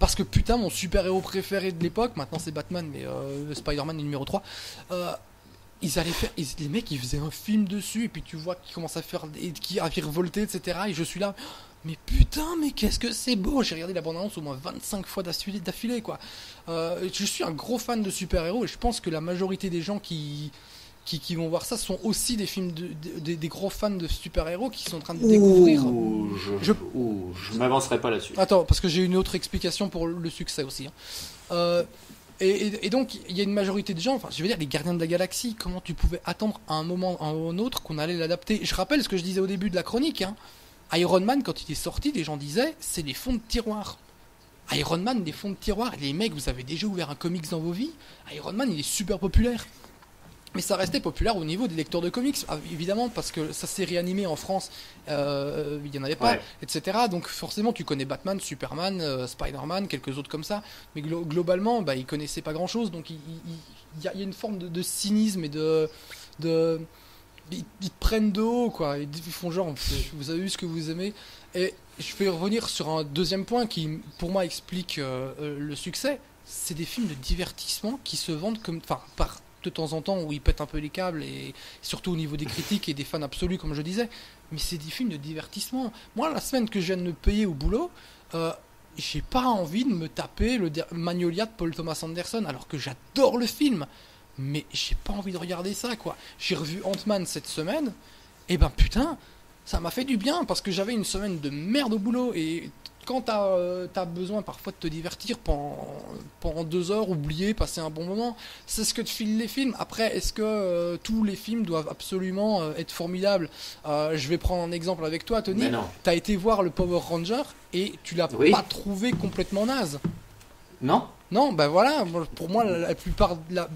Parce que putain, mon super-héros préféré de l'époque, maintenant c'est Batman, mais Spider-Man est numéro 3, les mecs ils faisaient un film dessus, et puis tu vois qu'ils commencent à faire, à virevolter, etc. Et je suis là, mais putain, mais qu'est-ce que c'est beau! J'ai regardé la bande-annonce au moins 25 fois d'affilée, quoi. Je suis un gros fan de super-héros, et je pense que la majorité des gens qui vont voir ça sont aussi des films des gros fans de super-héros qui sont en train de découvrir. Je m'avancerai pas là-dessus. Attends, parce que j'ai une autre explication pour le succès aussi. Hein. Et donc, il y a une majorité de gens, enfin, je veux dire, les Gardiens de la Galaxie, comment tu pouvais attendre à un moment ou un autre qu'on allait l'adapter? Je rappelle ce que je disais au début de la chronique. Hein. Iron Man, quand il est sorti, les gens disaient, c'est des fonds de tiroir. Iron Man, des fonds de tiroir. Les mecs, vous avez déjà ouvert un comics dans vos vies. Iron Man, il est super populaire. Mais ça restait populaire au niveau des lecteurs de comics, évidemment, parce que sa série animée en France, il n'y en avait pas, Ouais. etc. Donc forcément, tu connais Batman, Superman, Spider-Man, quelques autres comme ça, mais globalement, bah, ils connaissaient pas grand-chose, donc il y a une forme de cynisme et ils te prennent de haut, quoi. Ils font genre, vous avez vu ce que vous aimez. Et je vais revenir sur un deuxième point qui, pour moi, explique le succès. C'est des films de divertissement qui se vendent comme, enfin, par de temps en temps où ils pètent un peu les câbles, et surtout au niveau des critiques et des fans absolus, comme je disais. Mais c'est des films de divertissement. Moi, la semaine que je viens de me payer au boulot, j'ai pas envie de me taper le Magnolia de Paul Thomas Anderson, alors que j'adore le film. Mais j'ai pas envie de regarder ça, quoi. J'ai revu Ant-Man cette semaine, et ben putain, ça m'a fait du bien, parce que j'avais une semaine de merde au boulot, et quand t'as besoin parfois de te divertir pendant 2 heures, oublier, passer un bon moment, c'est ce que te filent les films. Après, est-ce que tous les films doivent absolument être formidables? Je vais prendre un exemple avec toi, Tony. Mais non. T'as été voir le Power Ranger, et tu l'as Oui. pas trouvé complètement naze. Non? Non, ben voilà, pour moi,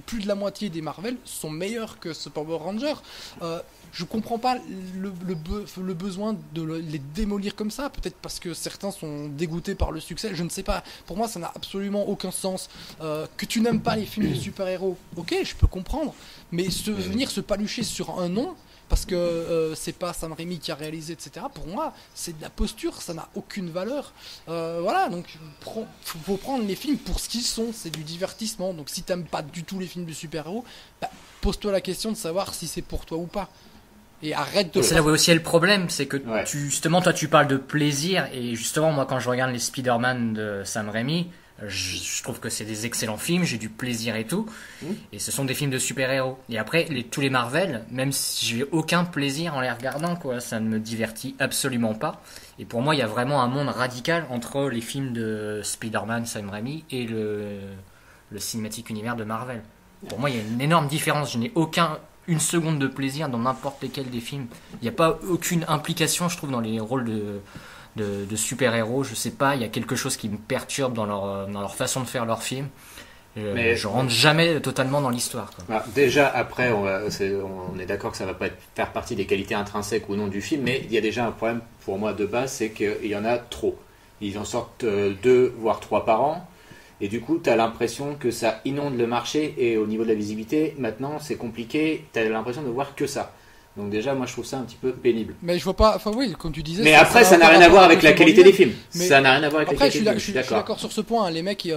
plus de la moitié des Marvel sont meilleurs que ce Power Ranger. Je comprends pas le besoin de les démolir comme ça. Peut-être parce que certains sont dégoûtés par le succès, je ne sais pas. Pour moi, ça n'a absolument aucun sens. Que tu n'aimes pas les films de super-héros, ok, je peux comprendre. Mais venir se palucher sur un nom, parce que c'est pas Sam Raimi qui a réalisé, etc. Pour moi, c'est de la posture, ça n'a aucune valeur. Voilà, donc faut prendre les films pour ce qu'ils sont, c'est du divertissement. Donc si t'aimes pas du tout les films de super-héros, bah, pose-toi la question de savoir si c'est pour toi ou pas. Et arrête de Et c'est là où aussi est le problème, c'est que Ouais. justement, toi tu parles de plaisir, et justement, moi quand je regarde les Spider-Man de Sam Raimi, je trouve que c'est des excellents films, j'ai du plaisir et tout, et ce sont des films de super-héros. Et après, tous les Marvel, même si j'ai aucun plaisir en les regardant, quoi, ça ne me divertit absolument pas. Et pour moi, il y a vraiment un monde radical entre les films de Spider-Man, Sam Raimi, et le cinématique univers de Marvel. Pour moi, il y a une énorme différence, je n'ai une seconde de plaisir dans n'importe lesquels des films. Il n'y a pas aucune implication, je trouve, dans les rôles de super-héros. Je sais pas, il y a quelque chose qui me perturbe dans leur façon de faire leurs films. Mais je rentre jamais totalement dans l'histoire, quoi. Alors, déjà, après, on est d'accord que ça va pas faire partie des qualités intrinsèques ou non du film, mais il y a déjà un problème pour moi de base, c'est qu'il y en a trop. Ils en sortent 2 voire 3 par an, et du coup, tu as l'impression que ça inonde le marché, et au niveau de la visibilité, maintenant, c'est compliqué, tu as l'impression de voir que ça. Donc déjà, moi, je trouve ça un petit peu pénible. Mais je vois pas, enfin oui, comme tu disais. Mais après, ça n'a rien à voir avec la qualité des films. Ça n'a rien à voir avec la qualité des films. Je suis d'accord sur ce point. Les mecs,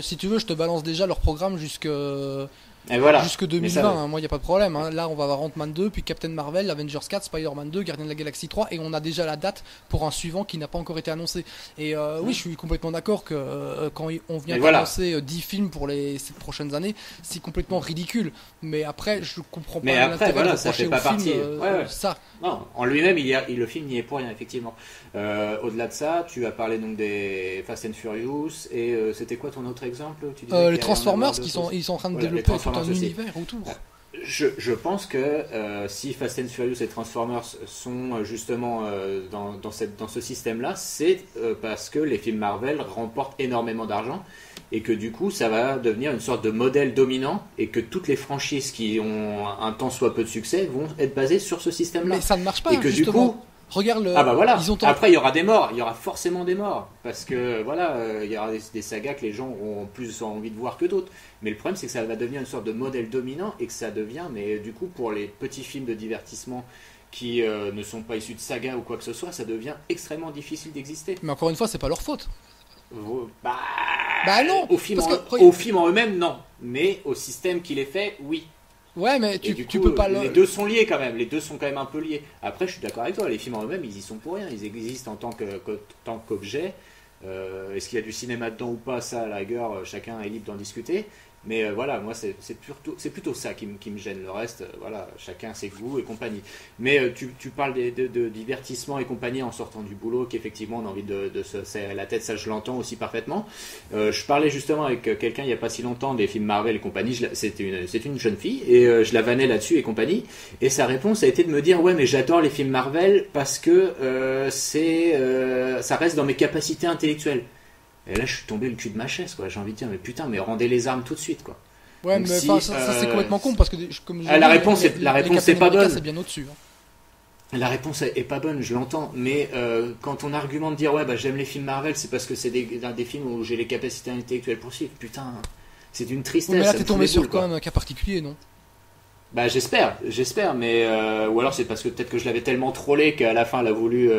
si tu veux, je te balance déjà leur programme jusque 2020. Hein. Moi, il n'y a pas de problème. Hein. Là, on va avoir Ant-Man 2, puis Captain Marvel, Avengers 4, Spider-Man 2, Gardien de la Galaxie 3, et on a déjà la date pour un suivant qui n'a pas encore été annoncé. Et oui, je suis complètement d'accord que quand on vient d'annoncer 10 films pour les 7 prochaines années, c'est complètement ridicule. Mais après, je comprends pas l'intérêt de ça fait pas partie. Ça. Non, en lui-même, le film n'y est pour rien, effectivement. Au-delà de ça, tu as parlé donc des Fast and Furious, et c'était quoi ton autre exemple? Tu disais les Transformers, ils sont en train de développer tout un univers autour. Je pense que si Fast and Furious et Transformers sont justement dans ce système-là, c'est parce que les films Marvel remportent énormément d'argent, et que du coup ça va devenir une sorte de modèle dominant, et que toutes les franchises qui ont un tant soit peu de succès vont être basées sur ce système-là. Mais ça ne marche pas, et que justement. Du coup, regarde Après, il y aura des morts, il y aura forcément des morts, parce que voilà, il y aura des sagas que les gens auront plus envie de voir que d'autres. Mais le problème, c'est que ça va devenir une sorte de modèle dominant, et que ça devient, mais du coup, pour les petits films de divertissement qui ne sont pas issus de sagas ou quoi que ce soit, ça devient extrêmement difficile d'exister. Mais encore une fois, c'est pas leur faute. Non. Au film en eux-mêmes, non. Mais au système qui les fait, oui. Ouais, mais tu coup, peux pas les deux sont liés quand même. Les deux sont quand même un peu liés. Après, je suis d'accord avec toi. Les films en eux-mêmes, ils y sont pour rien. Ils existent en tant qu'objet. Est-ce qu'il y a du cinéma dedans ou pas? Ça, à la rigueur, chacun est libre d'en discuter. Mais voilà, moi, c'est plutôt ça qui me gêne. Le reste, voilà, chacun ses goûts et compagnie. Mais tu parles de divertissement et compagnie en sortant du boulot, qu'effectivement, on a envie de se serrer la tête. Ça, je l'entends aussi parfaitement. Je parlais justement avec quelqu'un il n'y a pas si longtemps des films Marvel et compagnie. C'est une jeune fille, et je la vannais là-dessus et compagnie. Et sa réponse a été de me dire: ouais, mais j'adore les films Marvel parce que ça reste dans mes capacités intellectuelles. Et là, je suis tombé le cul de ma chaise, quoi. J'ai envie de dire, mais putain, mais rendez les armes tout de suite, quoi. Ouais, donc mais ça c'est complètement con, parce que comme la réponse est pas bonne. C'est bien au-dessus. Hein. La réponse est pas bonne, je l'entends. Mais quand ton argument de dire ouais, j'aime les films Marvel, c'est parce que c'est des films où j'ai les capacités intellectuelles pour suivre. Putain, c'est une tristesse. Ouais, mais là, t'es tombé sur quand même un cas particulier, non? J'espère, mais ou alors c'est parce que peut-être que je l'avais tellement trollé qu'à la fin elle a voulu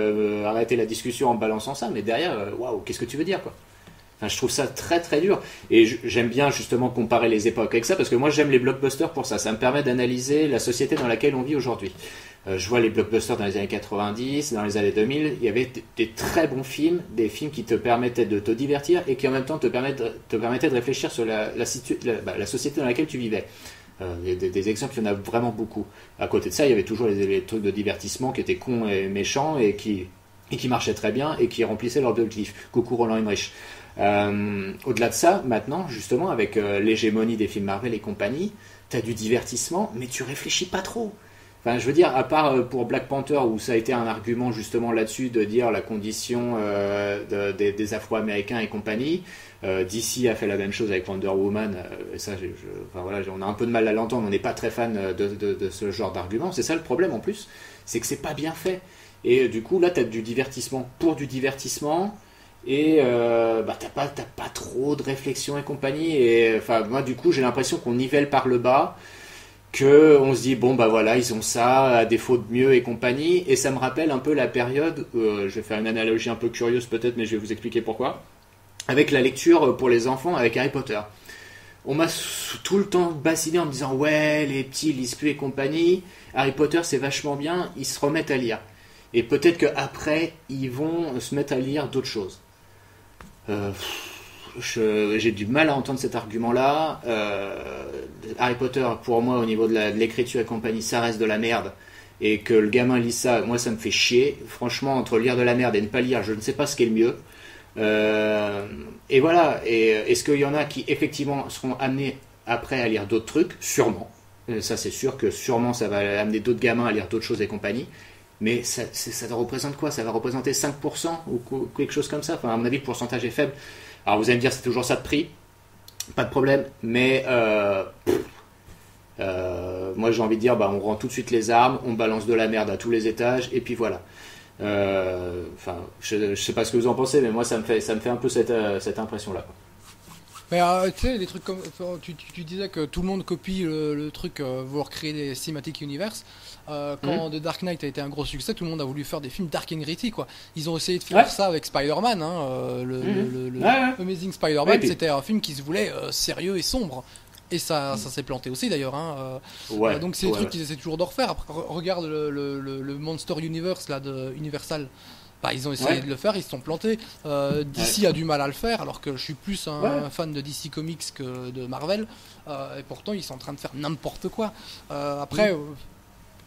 arrêter la discussion en balançant ça. Mais derrière, waouh, qu'est-ce que tu veux dire, quoi? Enfin, je trouve ça très très dur, et j'aime bien justement comparer les époques avec ça, parce que moi j'aime les blockbusters pour ça. Ça me permet d'analyser la société dans laquelle on vit aujourd'hui. Je vois les blockbusters dans les années 90, dans les années 2000, il y avait des très bons films, des films qui te permettaient de te divertir et qui en même temps te permettaient de réfléchir sur la société dans laquelle tu vivais. Des exemples, il y en a vraiment beaucoup. À côté de ça, il y avait toujours les trucs de divertissement qui étaient cons et méchants, et qui marchaient très bien et qui remplissaient leur objectif. Coucou Roland Emmerich. Au-delà de ça, maintenant, justement, avec l'hégémonie des films Marvel et compagnie, t'as du divertissement, mais tu réfléchis pas trop. Enfin, je veux dire, à part pour Black Panther, où ça a été un argument justement là-dessus, de dire la condition des Afro-Américains et compagnie. DC a fait la même chose avec Wonder Woman, et ça, on a un peu de mal à l'entendre, on n'est pas très fan de ce genre d'argument. C'est ça le problème en plus, c'est que c'est pas bien fait. Et du coup, là, t'as du divertissement pour du divertissement. Et t'as pas trop de réflexion et compagnie, et enfin moi du coup j'ai l'impression qu'on nivelle par le bas, que on se dit bon voilà, ils ont ça à défaut de mieux et compagnie. Et ça me rappelle un peu la période, je vais faire une analogie un peu curieuse peut-être, mais je vais vous expliquer pourquoi, avec la lecture pour les enfants avec Harry Potter. On m'a tout le temps bassiné en me disant ouais, les petits lisent plus et compagnie, Harry Potter c'est vachement bien, ils se remettent à lire, et peut-être qu'après ils vont se mettre à lire d'autres choses. J'ai du mal à entendre cet argument-là. Harry Potter, pour moi, au niveau de l'écriture et compagnie, ça reste de la merde. Et que le gamin lit ça, moi, ça me fait chier. Franchement, entre lire de la merde et ne pas lire, je ne sais pas ce qui est le mieux. Et voilà. Et est-ce qu'il y en a qui, effectivement, seront amenés après à lire d'autres trucs? Sûrement. Ça, c'est sûr que sûrement, ça va amener d'autres gamins à lire d'autres choses et compagnie. mais ça représente quoi? Ça va représenter 5% ou quelque chose comme ça. Enfin, à mon avis, le pourcentage est faible. Alors vous allez me dire, c'est toujours ça de prix, pas de problème, mais moi j'ai envie de dire, on rend tout de suite les armes, on balance de la merde à tous les étages, et puis voilà. Enfin, je sais pas ce que vous en pensez, mais moi ça me fait un peu cette impression-là, quoi. Mais tu sais, des trucs comme. Tu disais que tout le monde copie le truc, vouloir créer des Cinematic Universe. Quand The Dark Knight a été un gros succès, tout le monde a voulu faire des films dark and gritty, quoi. Ils ont essayé de faire ça avec Spider-Man, le Amazing Spider-Man, c'était un film qui se voulait sérieux et sombre. Et ça s'est planté aussi d'ailleurs. Donc c'est des trucs qu'ils essaient toujours de refaire. Après, regarde le Monster Universe là, de Universal. Ils ont essayé de le faire, ils se sont plantés. DC a du mal à le faire, alors que je suis plus un fan de DC Comics que de Marvel. Et pourtant, ils sont en train de faire n'importe quoi. Après,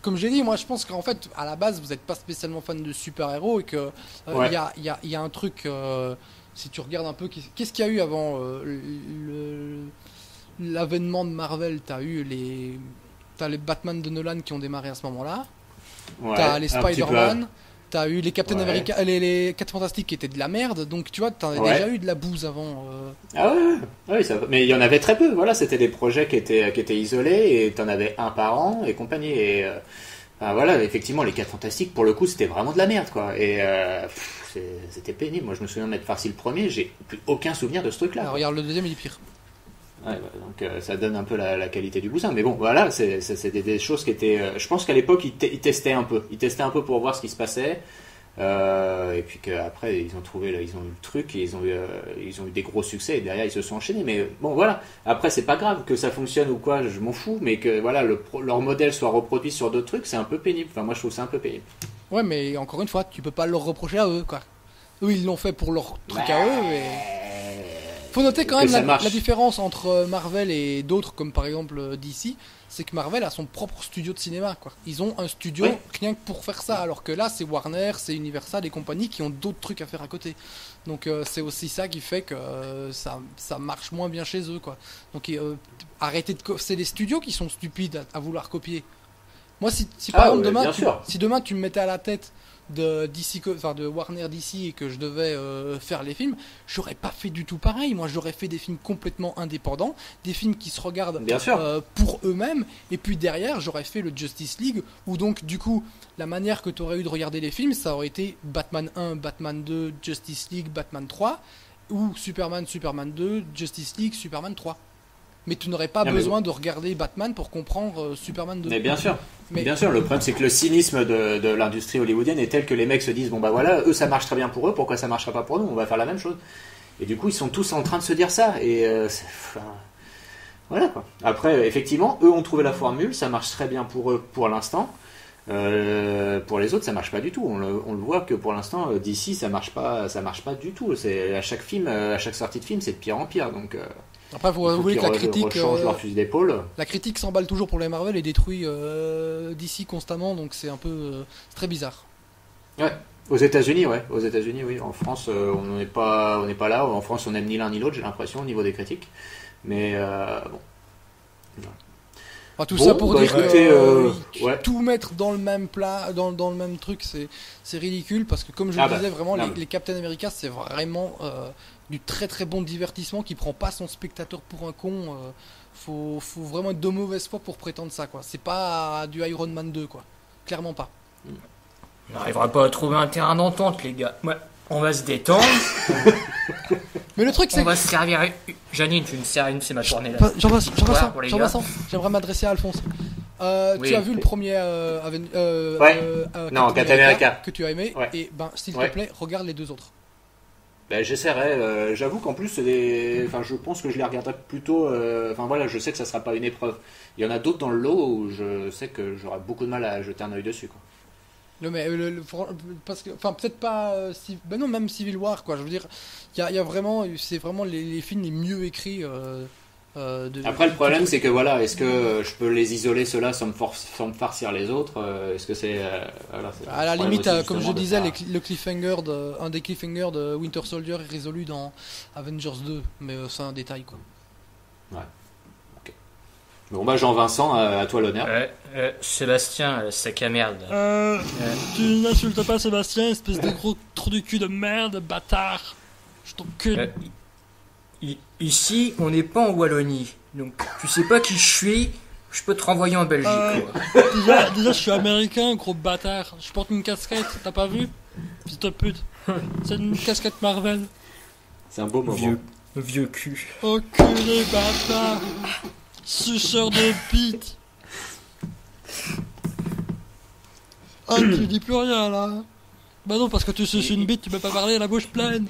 comme j'ai dit, moi je pense qu'en fait, à la base, vous n'êtes pas spécialement fan de super-héros et que y a un truc. Si tu regardes un peu, qu'est-ce qu'il y a eu avant l'avènement de Marvel? T'as les Batman de Nolan qui ont démarré à ce moment-là. T'as les Spider-Man. T'as eu les Captain America, les 4 Fantastiques qui étaient de la merde, donc tu vois, t'en as déjà eu de la bouse avant. Ah ouais, mais il y en avait très peu, voilà, c'était des projets qui étaient isolés, et t'en avais un par an, et compagnie, et voilà, effectivement, les 4 Fantastiques, pour le coup, c'était vraiment de la merde, quoi, et c'était pénible. Moi, je me souviens de m'être farci le premier, j'ai plus aucun souvenir de ce truc-là. Alors, regarde, le deuxième, il est pire. Ouais, donc ça donne un peu la qualité du bousin, mais bon, voilà, c'est des choses qui étaient. Je pense qu'à l'époque, ils testaient un peu, pour voir ce qui se passait, et puis qu'après ils ont trouvé, ils ont eu le truc, et ils ont eu des gros succès, et derrière ils se sont enchaînés. Mais bon, voilà. Après, c'est pas grave que ça fonctionne ou quoi, je m'en fous, mais que voilà, leur modèle soit reproduit sur d'autres trucs, c'est un peu pénible. Enfin, moi, je trouve ça un peu pénible. Ouais, mais encore une fois, tu peux pas leur reprocher à eux, quoi. Eux, ils l'ont fait pour leur truc à eux, et. Faut noter quand même la différence entre Marvel et d'autres, comme par exemple DC, c'est que Marvel a son propre studio de cinéma, quoi. Ils ont un studio rien que pour faire ça, alors que là c'est Warner, c'est Universal et compagnie qui ont d'autres trucs à faire à côté. Donc c'est aussi ça qui fait que ça marche moins bien chez eux, quoi. Donc arrêtez c'est les studios qui sont stupides à vouloir copier. Moi si par exemple si demain tu me mettais à la tête de DC, enfin de Warner DC, et que je devais faire les films, j'aurais pas fait du tout pareil. Moi, j'aurais fait des films complètement indépendants, des films qui se regardent pour eux-mêmes, et puis derrière, j'aurais fait le Justice League, où donc du coup, la manière que tu aurais eu de regarder les films, ça aurait été Batman 1, Batman 2, Justice League, Batman 3, ou Superman, Superman 2, Justice League, Superman 3. Mais tu n'aurais pas besoin de regarder Batman pour comprendre Superman 2. Mais bien sûr. Bien sûr, le problème c'est que le cynisme de l'industrie hollywoodienne est tel que les mecs se disent, bon bah voilà, eux ça marche très bien pour eux, pourquoi ça marchera pas pour nous, on va faire la même chose. Et du coup ils sont tous en train de se dire ça, et voilà quoi. Après effectivement, eux ont trouvé la formule, ça marche très bien pour eux pour l'instant. Pour les autres ça marche pas du tout, on le voit que pour l'instant d'ici ça marche pas du tout. C'est à chaque film, à chaque sortie de film c'est de pire en pire, donc après, vous voulez que la critique leur fusil d'épaule. La critique s'emballe toujours pour les Marvel et détruit DC constamment, donc c'est un peu c'est très bizarre. Ouais. Aux États-Unis, oui. En France, on n'est pas là. En France, on n'aime ni l'un ni l'autre, j'ai l'impression, au niveau des critiques. Mais bon. Enfin, tout ça pour dire que tout mettre dans le même plat, dans le même truc, c'est ridicule, parce que comme je le disais, vraiment, les Captain America, c'est vraiment du très très bon divertissement qui prend pas son spectateur pour un con. Faut vraiment être de mauvaise foi pour prétendre ça, quoi. C'est pas du Iron Man 2, quoi. Clairement pas. On n'arrivera pas à trouver un terrain d'entente, les gars. Ouais, on va se détendre. Mais le truc, c'est on va se servir. Janine, tu me sers une, c'est ma tournée là. Jean-Vincent, j'aimerais m'adresser à Alphonse. Tu as vu le premier Captain America que tu as aimé, et s'il te plaît, regarde les deux autres. J'essaierai. J'avoue qu'en plus, je pense que je les regarderai plutôt. Je sais que ça sera pas une épreuve. Il y en a d'autres dans le lot où je sais que j'aurai beaucoup de mal à jeter un œil dessus, quoi. Parce que, peut-être pas. Non, même Civil War, quoi. Je veux dire, il y a vraiment, c'est vraiment les films les mieux écrits. Après, le problème, c'est que voilà, est-ce que je peux les isoler ceux-là sans me farcir les autres? Est-ce que c'est à la limite, comme je disais, le cliffhanger un des cliffhangers de Winter Soldier est résolu dans Avengers 2, mais c'est un détail, quoi. Ouais. Ok. Bon bah Jean-Vincent, à toi l'honneur. Sébastien, sac à merde. Tu n'insultes pas Sébastien, espèce de gros trou du cul de merde, bâtard. Je t'encule. Ici, on n'est pas en Wallonie. Donc, tu sais pas qui je suis, je peux te renvoyer en Belgique. Déjà, je suis américain, gros bâtard. Je porte une casquette, t'as pas vu? Fils de pute. C'est une casquette Marvel. C'est un beau moment. Vieux cul. Enculé bâtard. Suceur de bite. Ah, tu dis plus rien là. Bah non, parce que tu suces une bite, tu peux pas parler à la bouche pleine.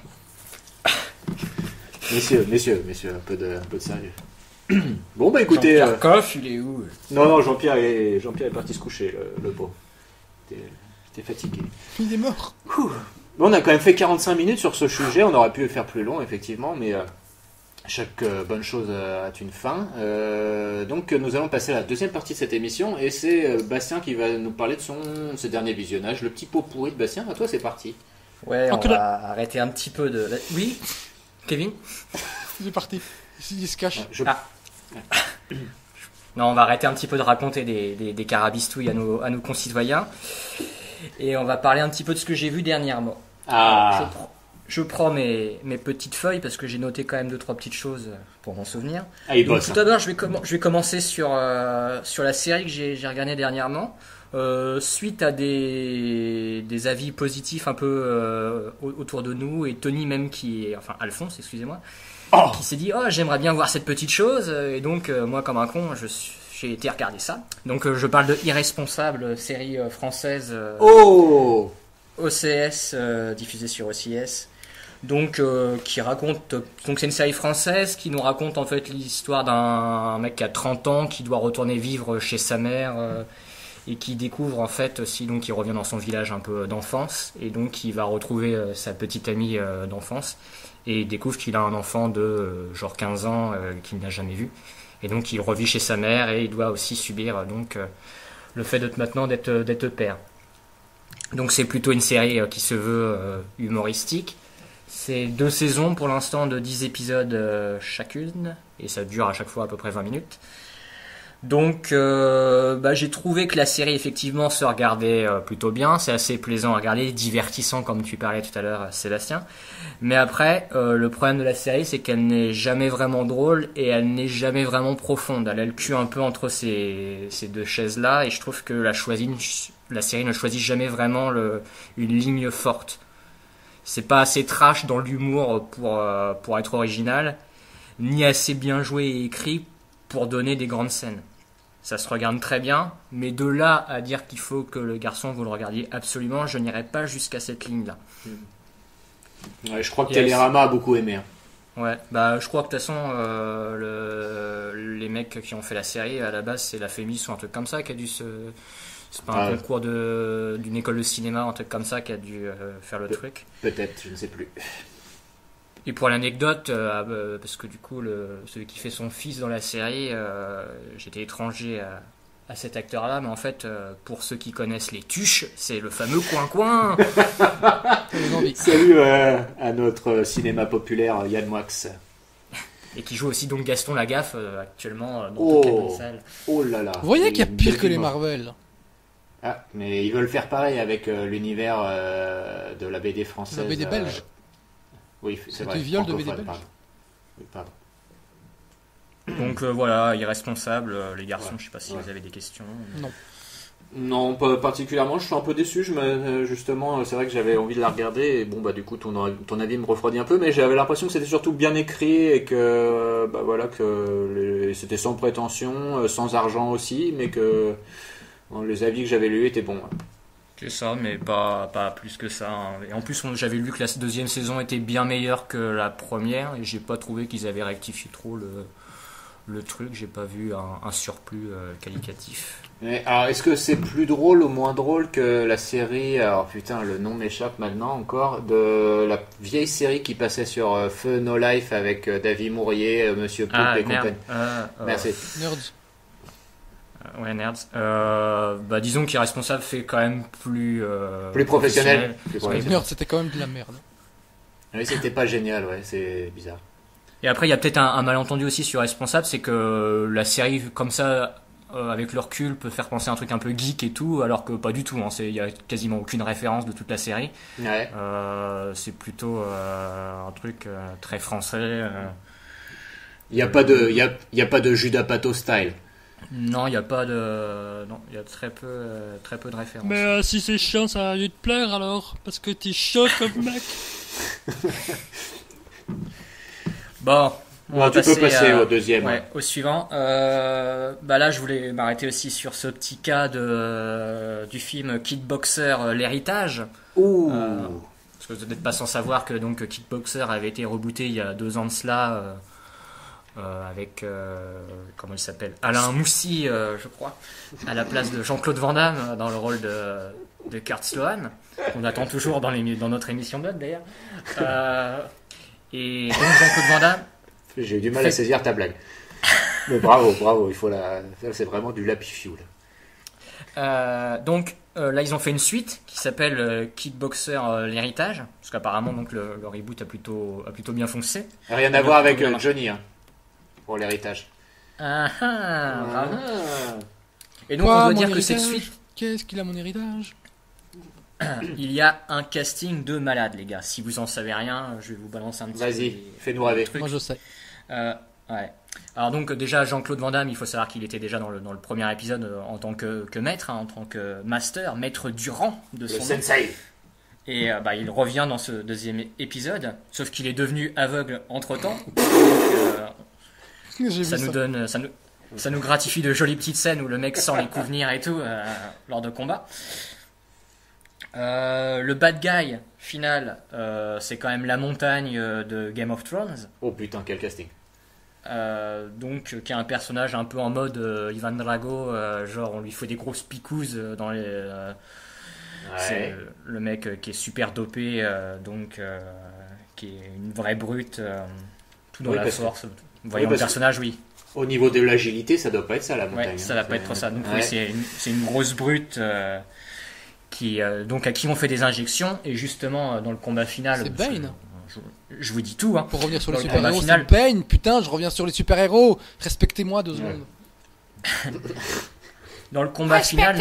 Messieurs, un peu de sérieux. Bon bah écoutez... Jean-Pierre Coff, il est où? Non, Jean-Pierre est parti se coucher, le pauvre. J'étais fatigué. Il est mort. Bon, on a quand même fait 45 minutes sur ce sujet, on aurait pu faire plus long effectivement, mais chaque bonne chose a une fin. Donc nous allons passer à la deuxième partie de cette émission, et c'est Bastien qui va nous parler de ce dernier visionnage, le petit pot pourri de Bastien. À toi, c'est parti. Ouais, on va arrêter un petit peu de... Oui, Kevin? Il est parti. Il se cache. Non, on va arrêter un petit peu de raconter des carabistouilles à nos concitoyens. Et on va parler un petit peu de ce que j'ai vu dernièrement. Je prends mes petites feuilles parce que j'ai noté quand même 2-3 petites choses pour m'en souvenir. Donc, tout d'abord, je vais commencer sur la série que j'ai regardée dernièrement. Suite à des avis positifs un peu autour de nous, et Tony même Alphonse, excusez-moi, qui s'est dit j'aimerais bien voir cette petite chose, et donc moi comme un con j'ai été regarder ça. Donc je parle de Irresponsable, série française OCS, diffusée sur OCS. Donc qui raconte, donc c'est une série française qui nous raconte en fait l'histoire d'un mec qui a 30 ans qui doit retourner vivre chez sa mère, et qui découvre en fait aussi, donc il revient dans son village un peu d'enfance, et donc il va retrouver sa petite amie d'enfance, et il découvre qu'il a un enfant de genre 15 ans qu'il n'a jamais vu, et donc il revit chez sa mère, et il doit aussi subir donc le fait maintenant d'être père. Donc c'est plutôt une série qui se veut humoristique. C'est 2 saisons pour l'instant de 10 épisodes chacune, et ça dure à chaque fois à peu près 20 minutes. Donc j'ai trouvé que la série effectivement se regardait plutôt bien, c'est assez plaisant à regarder, divertissant comme tu parlais tout à l'heure Sébastien. Mais après le problème de la série, c'est qu'elle n'est jamais vraiment drôle, et elle n'est jamais vraiment profonde. Elle a le cul un peu entre ces 2 chaises là, et je trouve que la série ne choisit jamais vraiment une ligne forte. C'est pas assez trash dans l'humour pour être original, ni assez bien joué et écrit pour donner des grandes scènes. Ça se regarde très bien, mais de là à dire qu'il faut que le garçon vous le regardiez absolument, je n'irai pas jusqu'à cette ligne-là. Ouais, je crois que Télérama a beaucoup aimé. Hein. Ouais, je crois que de toute façon, les mecs qui ont fait la série, à la base, c'est la Fémis ou un truc comme ça qui a dû se... C'est pas un concours d'une école de cinéma, un truc comme ça qui a dû faire le truc. Peut-être, je ne sais plus. Et pour l'anecdote, parce que du coup, celui qui fait son fils dans la série, j'étais étranger à cet acteur-là, mais en fait, pour ceux qui connaissent les Tuches, c'est le fameux Coin-Coin. Salut à notre cinéma populaire, Yann Moix. Et qui joue aussi donc Gaston Lagaffe actuellement dans toutes les bonnes salles. Oh là là. Vous voyez qu'il y a pire que les Marvel. Ah, mais ils veulent faire pareil avec l'univers de la BD française. La BD belge. Oui, c'est vrai. Du viol de BD belge. Pardon. Donc voilà, Irresponsable, les garçons, je sais pas si vous avez des questions. Non, pas particulièrement. Je suis un peu déçu. Justement, c'est vrai que j'avais envie de la regarder. Et bon, du coup, ton avis me refroidit un peu. Mais j'avais l'impression que c'était surtout bien écrit et que, c'était sans prétention, sans argent aussi, mais que les avis que j'avais lus étaient bons. C'est ça, mais pas plus que ça. Hein. Et en plus, j'avais lu que la deuxième saison était bien meilleure que la première, et j'ai pas trouvé qu'ils avaient rectifié trop le truc. J'ai pas vu un surplus qualitatif. Mais, alors, est-ce que c'est plus drôle ou moins drôle que la série, alors putain, le nom m'échappe maintenant encore, de la vieille série qui passait sur Feu No Life avec David Mourier, Monsieur Poulpe et compagnie. Merci. Nerds. Ouais, Nerds. Disons qu'Irresponsable fait quand même plus professionnel. Nerds, c'était quand même de la merde. Oui, c'était pas génial, ouais, c'est bizarre. Et après, il y a peut-être un malentendu aussi sur Responsable, c'est que la série, comme ça, avec le recul, peut faire penser à un truc un peu geek et tout, alors que pas du tout. Hein. Il y a quasiment aucune référence de toute la série. Ouais. C'est plutôt un truc très français. Il n'y a pas de Judas Pato style. Non, il y a pas de. Non, il y a très peu de références. Mais si c'est chiant, ça va lui te plaire alors. Parce que t'es chaud comme mec. Bon. On va tu peux passer au deuxième. Ouais, au suivant. Là, je voulais m'arrêter aussi sur ce petit cas du film Kickboxer, l'héritage. Ouh. Parce que vous n'êtes pas sans savoir que donc Kickboxer avait été rebooté il y a 2 ans de cela avec comment il s'appelle, Alain Moussy, je crois, à la place de Jean-Claude Van Damme dans le rôle de Kurt Sloan. On attend toujours dans notre émission de notes d'ailleurs. Et donc Jean-Claude Van Damme. J'ai eu du mal à saisir ta blague. Mais bravo, il faut c'est vraiment du lapifioul. Donc là ils ont fait une suite qui s'appelle Kickboxer l'héritage, parce qu'apparemment donc le reboot a plutôt bien foncé. Rien à voir avec Johnny pour l'héritage. Bravo. Et donc on doit dire que cette suite, qu'est-ce qu'il a mon héritage? Il y a un casting de malade les gars. Si vous en savez rien, je vais vous balancer un petit. Vas-y, fais-nous rêver. Moi je sais. Ouais. Alors donc déjà Jean-Claude Van Damme, il faut savoir qu'il était déjà dans le premier épisode en tant que maître, en tant que maître Durand de son nom. Sensei. Et il revient dans ce deuxième épisode, sauf qu'il est devenu aveugle entre-temps. Ça nous gratifie de jolies petites scènes où le mec sent les coups venir et tout lors de combats. Le bad guy final, c'est quand même la montagne de Game of Thrones. Oh putain, quel casting. Qui est un personnage un peu en mode Ivan Drago, genre on lui fait des grosses picouzes dans les. C'est le mec qui est super dopé, qui est une vraie brute, tout dans la force. Voyons le personnage, oui. Au niveau de l'agilité, ça doit pas être ça la montagne. Ouais, ça va pas être ça. Donc oui, c'est une grosse brute. À qui on fait des injections, et justement dans le combat final, c'est Bane. Je vous dis tout. Hein. Pour revenir sur les super-héros, c'est Bane. Putain, je reviens sur les super-héros. Respectez-moi 2 secondes. Dans le combat final,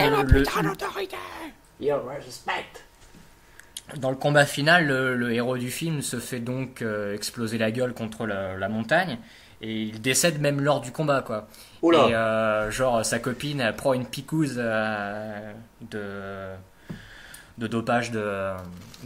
dans le combat final, le héros du film se fait donc exploser la gueule contre la montagne. Et il décède même lors du combat, quoi. Oula. Et sa copine elle prend une picouse de dopage de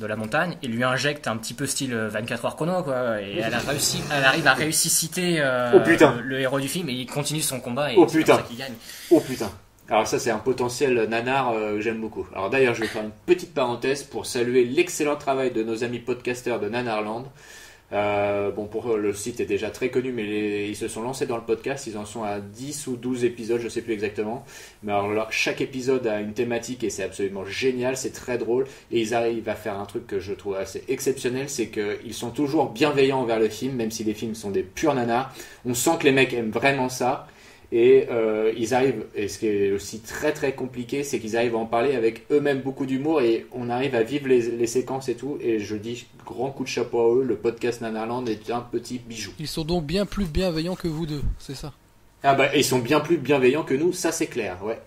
la montagne et lui injecte un petit peu style 24 heures chrono, quoi. Et elle arrive à ressusciter le héros du film, et il continue son combat et c'est comme ça qu'il gagne. Oh putain. Alors ça c'est un potentiel nanar que j'aime beaucoup. Alors d'ailleurs je vais faire une petite parenthèse pour saluer l'excellent travail de nos amis podcasteurs de Nanarland. Pour le site est déjà très connu, mais ils se sont lancés dans le podcast. Ils en sont à 10 ou 12 épisodes, je sais plus exactement. Mais alors chaque épisode a une thématique et c'est absolument génial, c'est très drôle. Et ils arrivent à faire un truc que je trouve assez exceptionnel, c'est qu'ils sont toujours bienveillants envers le film, même si les films sont des purs nanars. On sent que les mecs aiment vraiment ça. Et ils arrivent, et ce qui est aussi très très compliqué, c'est qu'ils arrivent à en parler avec eux-mêmes beaucoup d'humour, et on arrive à vivre les séquences et tout. Et je dis grand coup de chapeau à eux, le podcast Nanarland est un petit bijou. Ils sont donc bien plus bienveillants que vous deux, c'est ça? Ils sont bien plus bienveillants que nous, ça c'est clair, ouais.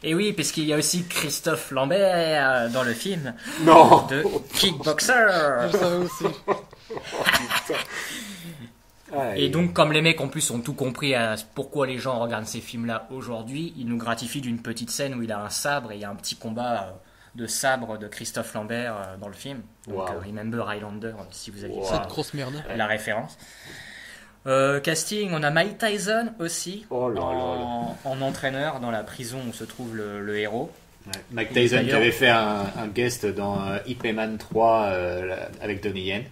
Et oui, parce qu'il y a aussi Christophe Lambert dans le film. Non. De Kickboxer. Je savais aussi. Et donc, comme les mecs en plus ont tout compris à pourquoi les gens regardent ces films-là aujourd'hui, ils nous gratifient d'une petite scène où il a un sabre et il y a un petit combat de sabre de Christophe Lambert dans le film. Donc, Remember Highlander, si vous aviez cette grosse merde. La référence. Casting, on a Mike Tyson aussi en entraîneur dans la prison où se trouve le héros. Ouais. Mike Tyson qui avait fait un guest dans Ip Man 3 avec Donnie Yen.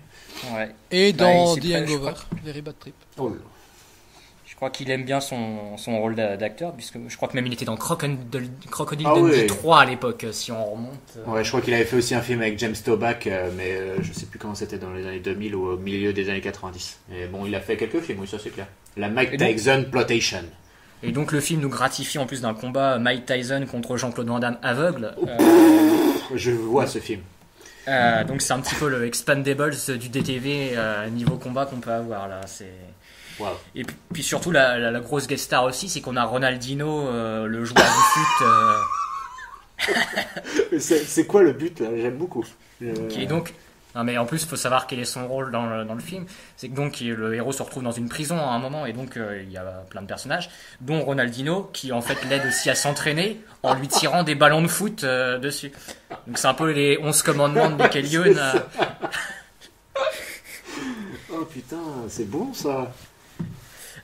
Ouais. Et dans The Hangover, Very Bad Trip. Oh là. Je crois qu'il aime bien son rôle d'acteur, puisque je crois que même il était dans Crocodile Dundee 3 à l'époque, si on remonte. Ouais, je crois qu'il avait fait aussi un film avec James Toback, mais je sais plus comment c'était, dans les années 2000 ou au milieu des années 90. Et bon, il a fait quelques films, oui, ça c'est clair. La Mike Tyson Plotation. Et donc le film nous gratifie en plus d'un combat Mike Tyson contre Jean-Claude Van Damme aveugle. Je vois ce film. Donc c'est un petit peu le Expandables du DTV niveau combat qu'on peut avoir là. Wow. Et puis surtout la grosse guest star aussi, c'est qu'on a Ronaldinho, le joueur du foot. C'est quoi le but là? J'aime beaucoup. Qui est donc... Non mais en plus il faut savoir quel est son rôle dans le film. C'est que donc le héros se retrouve dans une prison à un moment et donc il y a plein de personnages, dont Ronaldinho qui en fait l'aide aussi à s'entraîner en lui tirant des ballons de foot dessus. Donc c'est un peu les 11 commandements de Michael Youn. Oh putain, c'est bon ça.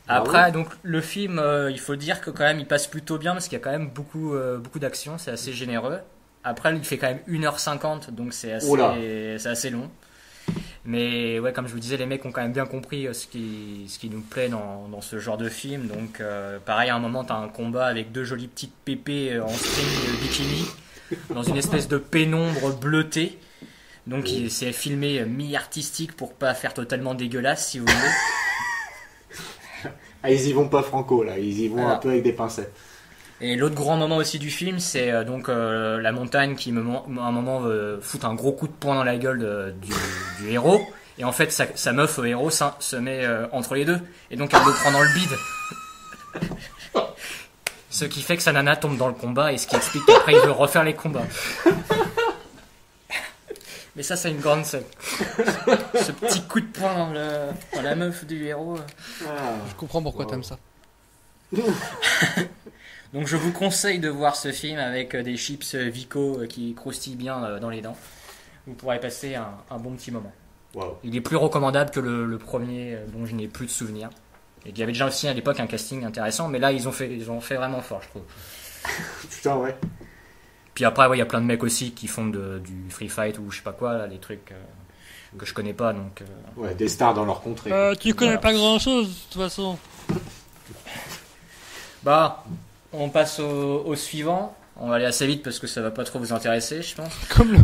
Après, donc le film, il faut dire que quand même il passe plutôt bien parce qu'il y a quand même beaucoup d'action, c'est assez généreux. Après, il fait quand même 1h50, donc c'est assez long. Mais ouais, comme je vous disais, les mecs ont quand même bien compris ce qui nous plaît dans ce genre de film. Donc pareil, à un moment, t'as un combat avec deux jolies petites pépées en string bikini dans une espèce de pénombre bleutée. Donc c'est filmé mi-artistique pour pas faire totalement dégueulasse, si vous voulez. Ah, ils y vont pas franco là, ils y vont un peu avec des pincettes. Et l'autre grand moment aussi du film, c'est donc la montagne qui à un moment fout un gros coup de poing dans la gueule du héros. Et en fait, sa meuf au héros se met entre les deux. Et donc elle le prend dans le bide. Ce qui fait que sa nana tombe dans le combat et ce qui explique qu'après il veut refaire les combats. Mais ça, c'est une grande scène. Ce petit coup de poing dans la meuf du héros. Je comprends pourquoi t'aimes ça. Donc je vous conseille de voir ce film avec des chips Vico qui croustillent bien dans les dents. Vous pourrez passer un bon petit moment. Wow. Il est plus recommandable que le premier dont je n'ai plus de souvenirs. Et il y avait déjà aussi à l'époque un casting intéressant, mais là ils ont fait vraiment fort, je trouve. Putain, ouais. Puis après, il y a plein de mecs aussi qui font du free fight ou je sais pas quoi, là, les trucs que je connais pas. Donc, ouais, des stars dans leur contrée. Tu connais pas grand chose de toute façon. Bah, on passe au suivant. On va aller assez vite parce que ça va pas trop vous intéresser, je pense. Comme le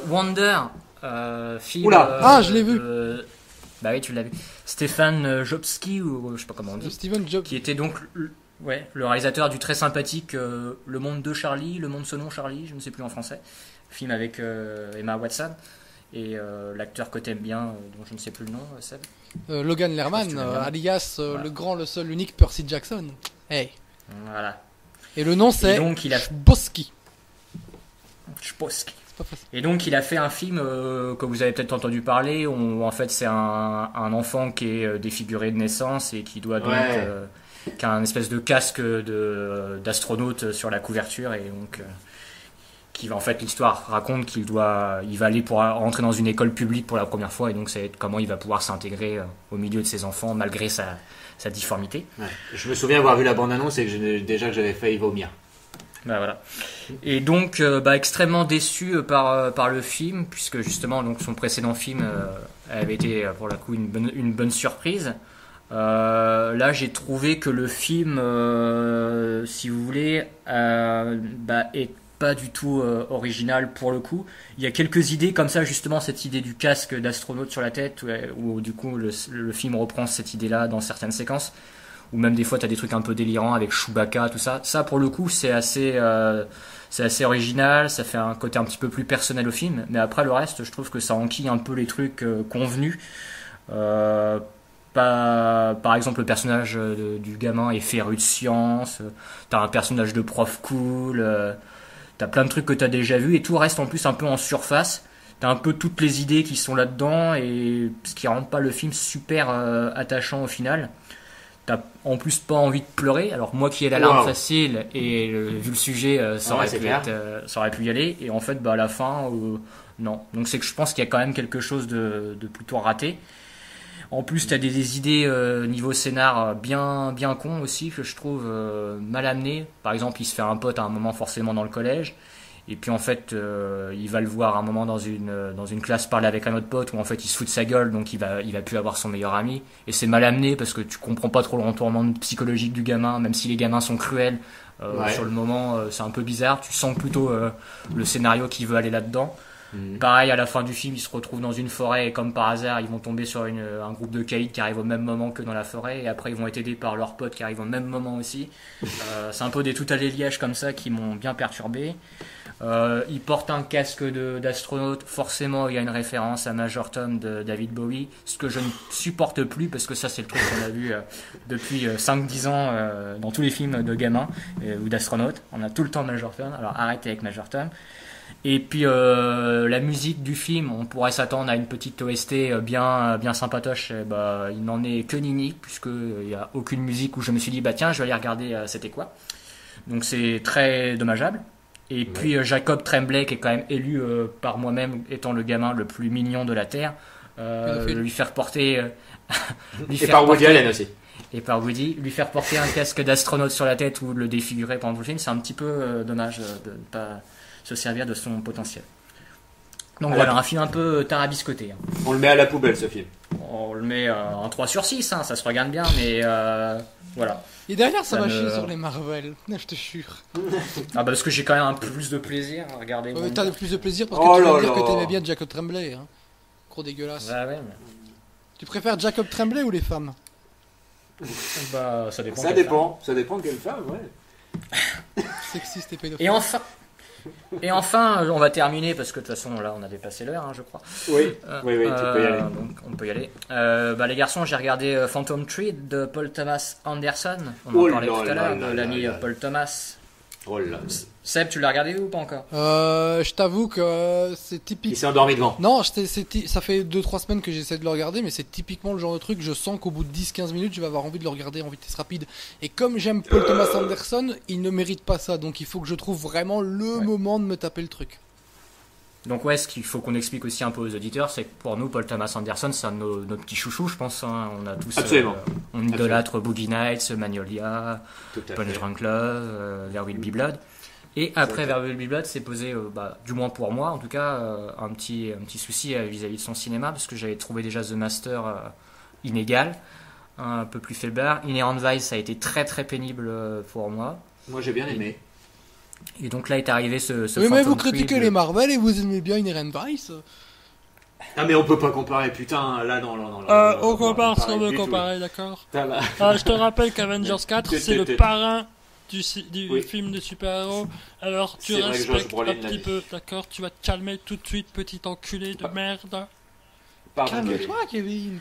Wonder, film. Oula, je l'ai vu. Bah oui, tu l'as vu. Stéphane Jobski, ou je sais pas comment on dit. Steven Jobs. Qui était donc le réalisateur du très sympathique Le Monde de Charlie, Le Monde selon Charlie, je ne sais plus en français. Film avec Emma Watson. Et l'acteur que t'aimes bien, dont je ne sais plus le nom, Seb. Logan Lerman, alias voilà. Le grand, le seul, l'unique Percy Jackson. Hey. Voilà. Et le nom c'est donc il a Boski. Et donc il a fait un film que vous avez peut-être entendu parler, où en fait c'est un enfant qui est défiguré de naissance et qui doit donc qui a un espèce de casque d'astronaute sur la couverture et donc qui va en fait l'histoire raconte qu'il va aller pour rentrer dans une école publique pour la première fois et donc c'est comment il va pouvoir s'intégrer au milieu de ses enfants malgré sa difformité. Ouais. Je me souviens avoir vu la bande-annonce et que j'avais failli vomir. Bah voilà. Et donc extrêmement déçu par le film puisque justement donc son précédent film avait été pour le coup une bonne surprise. Là j'ai trouvé que le film si vous voulez est pas du tout original pour le coup. Il y a quelques idées comme ça justement, cette idée du casque d'astronaute sur la tête où du coup le film reprend cette idée là dans certaines séquences. Ou même des fois t'as des trucs un peu délirants avec Chewbacca, tout ça. Ça pour le coup c'est assez original, ça fait un côté un petit peu plus personnel au film. Mais après le reste, je trouve que ça enquille un peu les trucs convenus. Par exemple le personnage du gamin est féru de science. T'as un personnage de prof cool. T'as plein de trucs que t'as déjà vu et tout reste en plus un peu en surface. T'as un peu toutes les idées qui sont là-dedans et ce qui rend pas le film super attachant au final. T'as en plus pas envie de pleurer. Alors moi qui ai la larme facile et vu le sujet, ça aurait pu y aller. Et en fait, à la fin, non. Donc c'est que je pense qu'il y a quand même quelque chose de plutôt raté. En plus, t'as des idées niveau scénar bien con aussi que je trouve mal amenées. Par exemple, il se fait un pote à un moment forcément dans le collège. Et puis en fait, il va le voir à un moment dans une classe parler avec un autre pote où en fait il se fout de sa gueule, donc il va plus avoir son meilleur ami. Et c'est mal amené parce que tu comprends pas trop le retournement psychologique du gamin, même si les gamins sont cruels. Sur le moment, c'est un peu bizarre. Tu sens plutôt le scénario qui veut aller là-dedans. Pareil, à la fin du film, ils se retrouvent dans une forêt et comme par hasard, ils vont tomber sur un groupe de caïds qui arrive au même moment que dans la forêt et après ils vont être aidés par leurs potes qui arrivent au même moment aussi. C'est un peu des tout à liège comme ça qui m'ont bien perturbé. Il porte un casque d'astronaute, forcément il y a une référence à Major Tom de David Bowie, ce que je ne supporte plus parce que ça c'est le truc qu'on a vu depuis 5-10 ans dans tous les films de gamins ou d'astronautes. On a tout le temps Major Tom, alors arrêtez avec Major Tom. Et puis la musique du film, on pourrait s'attendre à une petite OST bien sympatoche, il n'en est que nini, puisqu'il n'y a aucune musique où je me suis dit, tiens, je vais aller regarder c'était quoi. Donc c'est très dommageable. Et puis Jacob Tremblay, qui est quand même élu par moi-même étant le gamin le plus mignon de la Terre, lui faire porter... Et par Woody Allen aussi. Et par Woody, lui faire porter un casque d'astronaute sur la tête ou le défigurer pendant tout le film, c'est un petit peu dommage de ne pas se servir de son potentiel. Donc voilà, un film un peu tarabiscoté. On le met à la poubelle, ce film. On le met en 3/6, ça se regarde bien, mais voilà. Et derrière, ça va chier sur les Marvel, je te jure. Parce que j'ai quand même un peu plus de plaisir à regarder. T'as plus de plaisir parce que tu vas dire que t'aimais bien Jacob Tremblay. Hein. Gros dégueulasse. Ouais, mais... Tu préfères Jacob Tremblay ou les femmes? Ça dépend. Ça dépend de quelle femme, ouais. Sexiste et pédophile. Et enfin, on va terminer parce que de toute façon là on a dépassé l'heure, je crois. Oui, tu peux y aller. Donc on peut y aller. Les garçons, j'ai regardé Phantom Thread de Paul Thomas Anderson. On en parlait tout à l'heure, de l'ami Paul Thomas. Oh là. Seb, tu l'as regardé ou pas encore? Je t'avoue que c'est typique. Il s'est endormi devant. Non, ça fait 2-3 semaines que j'essaie de le regarder, mais c'est typiquement le genre de truc, je sens qu'au bout de 10-15 minutes, je vais avoir envie de le regarder en vitesse rapide. Et comme j'aime Paul Thomas Anderson, il ne mérite pas ça, donc il faut que je trouve vraiment le moment de me taper le truc. Donc ce qu'il faut qu'on explique aussi un peu aux auditeurs, c'est que pour nous, Paul Thomas Anderson, c'est un de nos petits chouchous, je pense. Hein. On a tous, on idolâtre Boogie Nights, Magnolia, Punch Drunk Love, There Will Be Blood. Et après There Will Be Blood, c'est posé, du moins pour moi, en tout cas, un petit souci vis-à-vis de son cinéma, parce que j'avais trouvé déjà The Master inégal, un peu plus faiblard. Inherent Vice, ça a été très très pénible pour moi. Moi, j'ai bien aimé. Et donc là est arrivé ce oui, mais vous critiquez les Marvel et vous aimez bien Inherent Vice. Ah, mais on peut pas comparer, putain, là non. On compare ce qu'on veut comparer, d'accord. Je te rappelle qu'Avengers 4, c'est le parrain du film de super-héros. Alors tu respectes un petit peu, d'accord. Tu vas te calmer tout de suite, petit enculé de merde. Calme-toi, Kevin.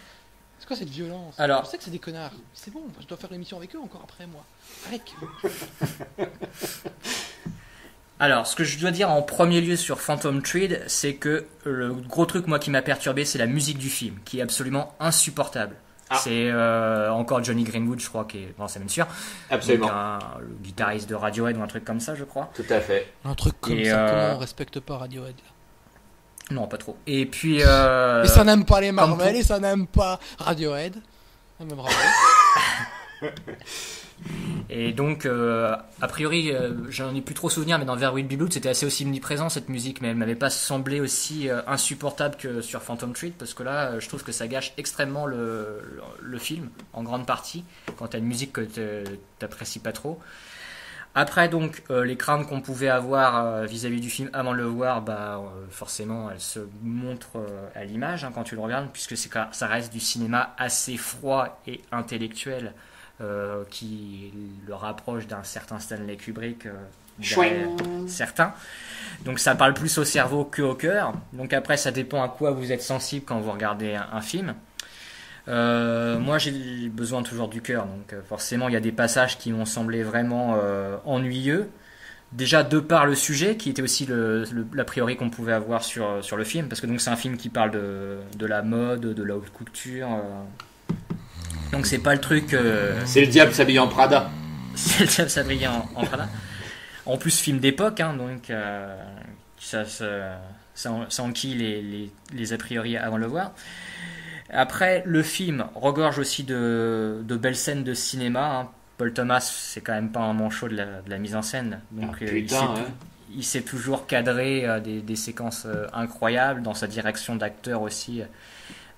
C'est quoi cette violence? Alors, je sais que c'est des connards. C'est bon, je dois faire l'émission avec eux encore après moi. Avec. Alors, ce que je dois dire en premier lieu sur Phantom Thread, c'est que le gros truc moi qui m'a perturbé, c'est la musique du film, qui est absolument insupportable. C'est encore Johnny Greenwood, je crois, qui est... Bon, c'est même sûr. Absolument. Donc, le guitariste de Radiohead ou un truc comme ça, je crois. Tout à fait. Un truc comme ça, comment on respecte pas Radiohead là? Non, pas trop. Et puis... Et ça n'aime pas les Marvel, et ça n'aime pas Radiohead. Même Radiohead. Et donc, a priori, j'en ai plus trop souvenir, mais dans There Will Be Blood, c'était assez aussi omniprésent cette musique, mais elle m'avait pas semblé aussi insupportable que sur Phantom Thread, parce que là, je trouve que ça gâche extrêmement le film, en grande partie, quand t'as une musique que t'apprécies pas trop. Après, donc, les craintes qu'on pouvait avoir vis-à-vis du film avant de le voir, forcément, elles se montrent à l'image quand tu le regardes, puisque ça reste du cinéma assez froid et intellectuel, qui le rapproche d'un certain Stanley Kubrick, certains. Donc ça parle plus au cerveau qu'au cœur. Donc après, ça dépend à quoi vous êtes sensible quand vous regardez un film. Moi, j'ai besoin toujours du cœur. Donc forcément, il y a des passages qui m'ont semblé vraiment ennuyeux. Déjà de par le sujet, qui était aussi l'a priori qu'on pouvait avoir sur le film, parce que donc c'est un film qui parle de la mode, de la haute couture. Donc c'est pas le truc... C'est le diable s'habillé en Prada. C'est le diable s'habillé en Prada. En plus, film d'époque, donc ça enquille les a priori avant de le voir. Après, le film regorge aussi de belles scènes de cinéma. Paul Thomas, c'est quand même pas un manchot de la mise en scène. Donc il sait toujours cadrer des séquences incroyables, dans sa direction d'acteur aussi.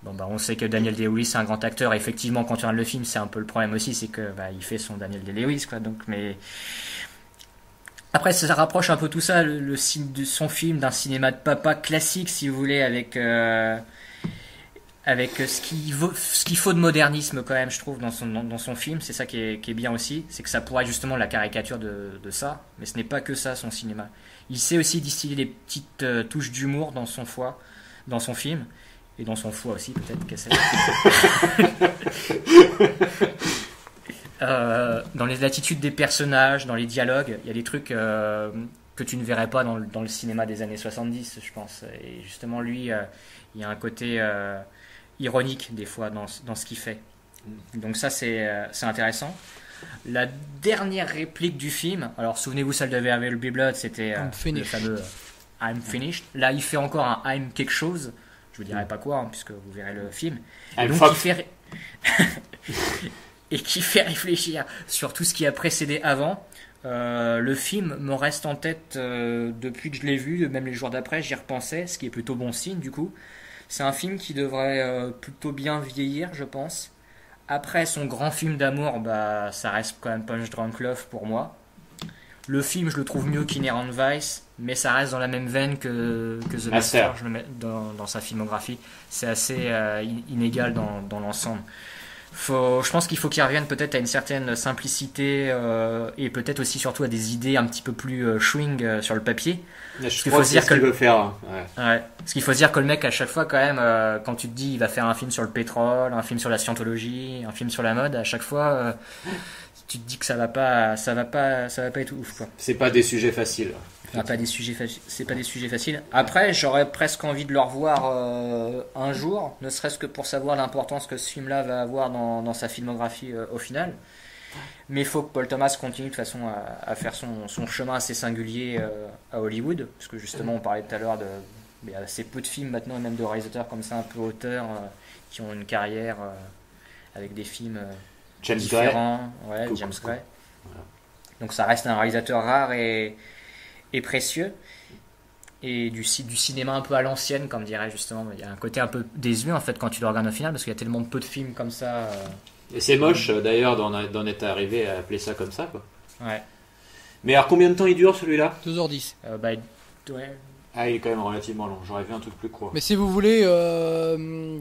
On sait que Daniel Day-Lewis c'est un grand acteur, et effectivement quand tu regardes le film c'est un peu le problème aussi, c'est que il fait son Daniel Day-Lewis mais après ça rapproche un peu tout ça son film d'un cinéma de papa classique, si vous voulez, avec avec ce qu'il faut de modernisme quand même, je trouve, dans son film. C'est ça qui est bien aussi, c'est que ça pourrait être justement la caricature de ça, mais ce n'est pas que ça son cinéma. Il sait aussi distiller des petites touches d'humour dans son film, et dans son foie aussi peut-être, qu'elle sait. Dans les attitudes des personnages, dans les dialogues, il y a des trucs que tu ne verrais pas dans le cinéma des années 70, je pense. Et justement, lui, il y a un côté ironique, des fois, dans ce qu'il fait. Donc ça, c'est intéressant. La dernière réplique du film, alors souvenez-vous, celle de There Will Be Blood, c'était le fameux I'm finished. Là, il fait encore un I'm quelque chose. Je vous dirai pas quoi, hein, puisque vous verrez le film. Et donc, et qui fait réfléchir sur tout ce qui a précédé avant. Le film me reste en tête depuis que je l'ai vu, même les jours d'après, j'y repensais, ce qui est plutôt bon signe du coup. C'est un film qui devrait plutôt bien vieillir, je pense. Après son grand film d'amour, ça reste quand même Punch Drunk Love pour moi. Le film, je le trouve mieux qu'Inherent Vice, mais ça reste dans la même veine que The Master, je le mets dans sa filmographie. C'est assez inégal dans l'ensemble. Je pense qu'il faut qu'il revienne peut-être à une certaine simplicité et peut-être aussi surtout à des idées un petit peu plus chewing sur le papier. Je crois que c'est ce qu'il veut faire. Ouais. Parce qu'il faut se dire que le mec à chaque fois quand même, quand tu te dis il va faire un film sur le pétrole, un film sur la scientologie, un film sur la mode, à chaque fois tu te dis que ça va pas être ouf quoi. C'est pas des sujets faciles. C'est pas des sujets faciles. Après, j'aurais presque envie de le revoir un jour, ne serait-ce que pour savoir l'importance que ce film-là va avoir dans sa filmographie au final. Mais il faut que Paul Thomas continue de toute façon à faire son chemin assez singulier à Hollywood, parce que justement on parlait tout à l'heure il y a assez peu de films maintenant, et même de réalisateurs comme ça, un peu auteurs, qui ont une carrière avec des films différents. James Gray. Voilà. Donc ça reste un réalisateur rare et précieux, et du cinéma un peu à l'ancienne, comme dirait justement. Il y a un côté un peu désuet en fait quand tu le regardes au final, parce qu'il y a tellement peu de films comme ça. Et c'est moche d'ailleurs d'en être arrivé à appeler ça comme ça quoi. Ouais. Mais alors combien de temps il dure celui-là ? 2h10. Ouais. Ah, il est quand même relativement long, j'aurais vu un truc plus court. Mais si vous voulez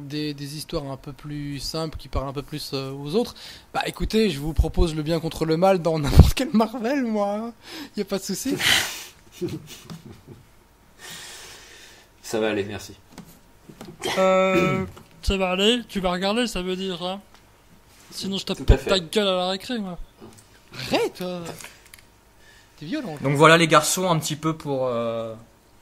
des histoires un peu plus simples, qui parlent un peu plus aux autres, écoutez, je vous propose le bien contre le mal dans n'importe quel Marvel, moi. Y a pas de souci. Ça va aller, merci. Ça va aller, tu vas regarder, ça veut dire. Hein. Sinon, je tape ta gueule à la récré, moi. Arrête, t'es violent. Donc voilà, les garçons, un petit peu pour